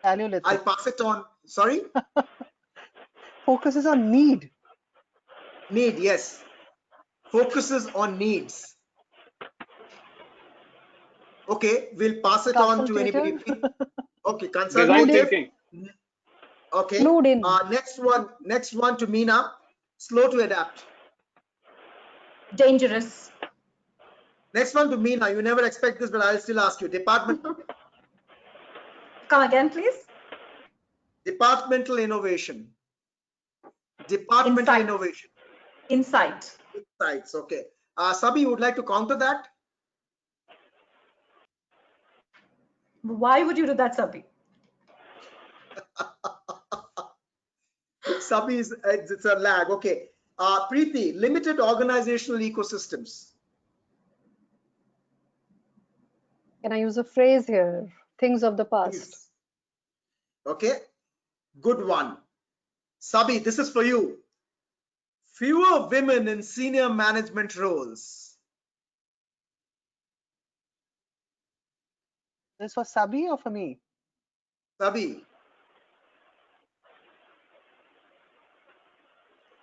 I'll pass it on. Sorry? Focuses on need. Need, yes. Focuses on needs. Okay, we'll pass it on to anybody. Okay, consultative. Okay. Next one to Meena. Slow to adapt. Dangerous. Next one to Meena. You never expect this, but I'll still ask you. Departmental. Come again, please. Departmental innovation. Departmental innovation. Insights. Okay. Sabi, you would like to counter that? Why would you do that, Sabi? Sabi, it's a lag. Okay. Preeti, limited organizational ecosystems. Can I use a phrase here? Things of the past. Please. Okay, good one. Sabi, this is for you. Fewer women in senior management roles. This for Sabi or for me? Sabi,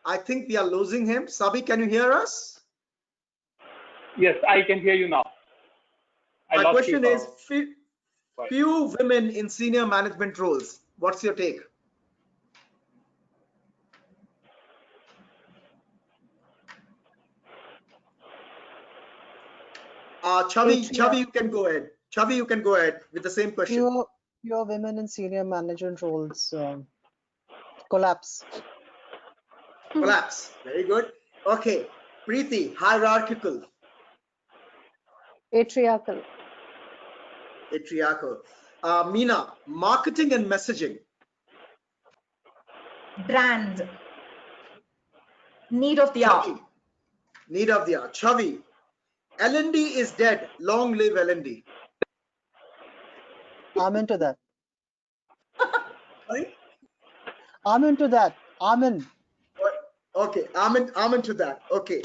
I think we are losing him. Sabi, can you hear us? Yes, I can hear you now. I My lost you question for is a while. few women in senior management roles. What's your take? Chavi, you can go ahead. Chavi, you can go ahead with the same question. Fewer women in senior management roles. Collapse. Collapse. Very good. Okay. Preeti, hierarchical. Patriarchal. Patriarchal. Meena, marketing and messaging. Brand. Need of the hour. Chavi, need of the hour. Chavi, L&D is dead. Long live L&D. I'm into that. Sorry? I'm into that. I'm in. Okay, I'm into that. Okay.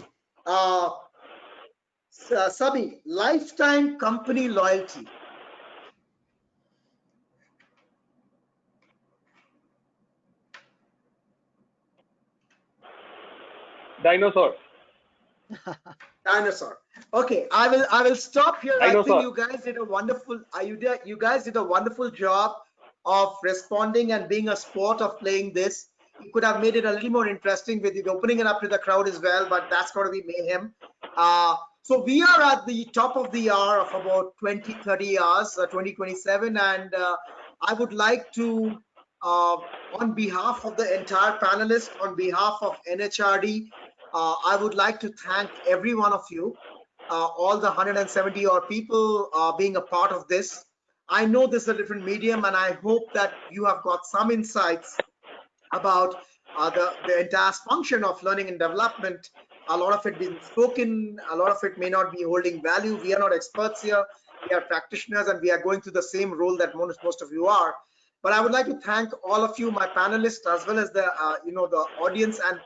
Sabi, lifetime company loyalty. Dinosaur. Dinosaur. Okay, I will stop here. I think Dinosaur. you guys did a wonderful you guys did a wonderful job of responding and being a sport of playing this. You could have made it a little more interesting with it opening it up to the crowd as well, but that's going to be mayhem. So we are at the top of the hour of about 20-30 hours, 2027, and I would like to, on behalf of the entire panelists, on behalf of NHRD, I would like to thank every one of you, all the 170 odd people being a part of this. I know this is a different medium, and I hope that you have got some insights about the entire function of learning and development. A lot of it being spoken, a lot of it may not be holding value. We are not experts here. We are practitioners, and we are going through the same role that most of you are. But I would like to thank all of you, my panelists, as well as the the audience, and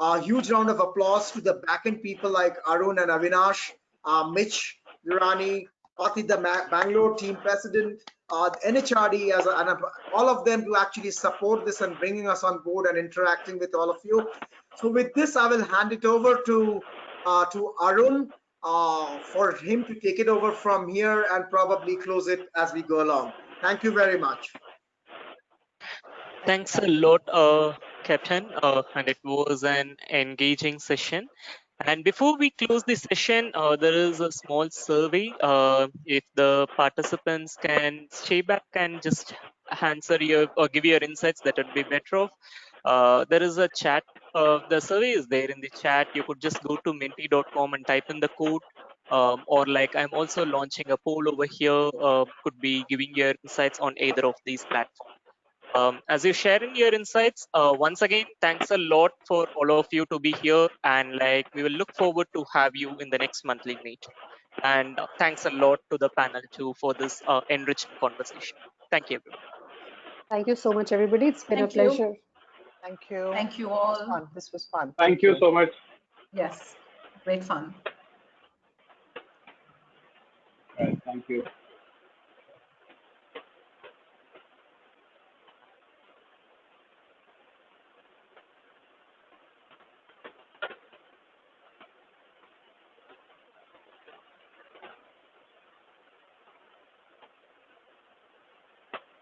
a huge round of applause to the backend people like Arun and Avinash, Mitch, Durrani, Pati, the Bangalore team president, NHRD, and all of them to actually support this and bringing us on board and interacting with all of you. So with this, I will hand it over to Arun for him to take it over from here and probably close it as we go along. Thank you very much. Thanks a lot, Captain. And it was an engaging session. And before we close the session, there is a small survey. If the participants can stay back and just answer your or give your insights, that would be better off. There is a chat. The survey is there in the chat. You could just go to menti.com and type in the code. Or like I'm also launching a poll over here. Could be giving your insights on either of these platforms. As you share in your insights, once again, thanks a lot for all of you to be here, and like we will look forward to have you in the next monthly meet. And thanks a lot to the panel too for this enriching conversation. Thank you, everyone. Thank you so much, everybody. It's been a Thank you. pleasure. Thank you. Thank you This was all. fun. This was fun. Thank you so much. Yes, great fun. Thank you.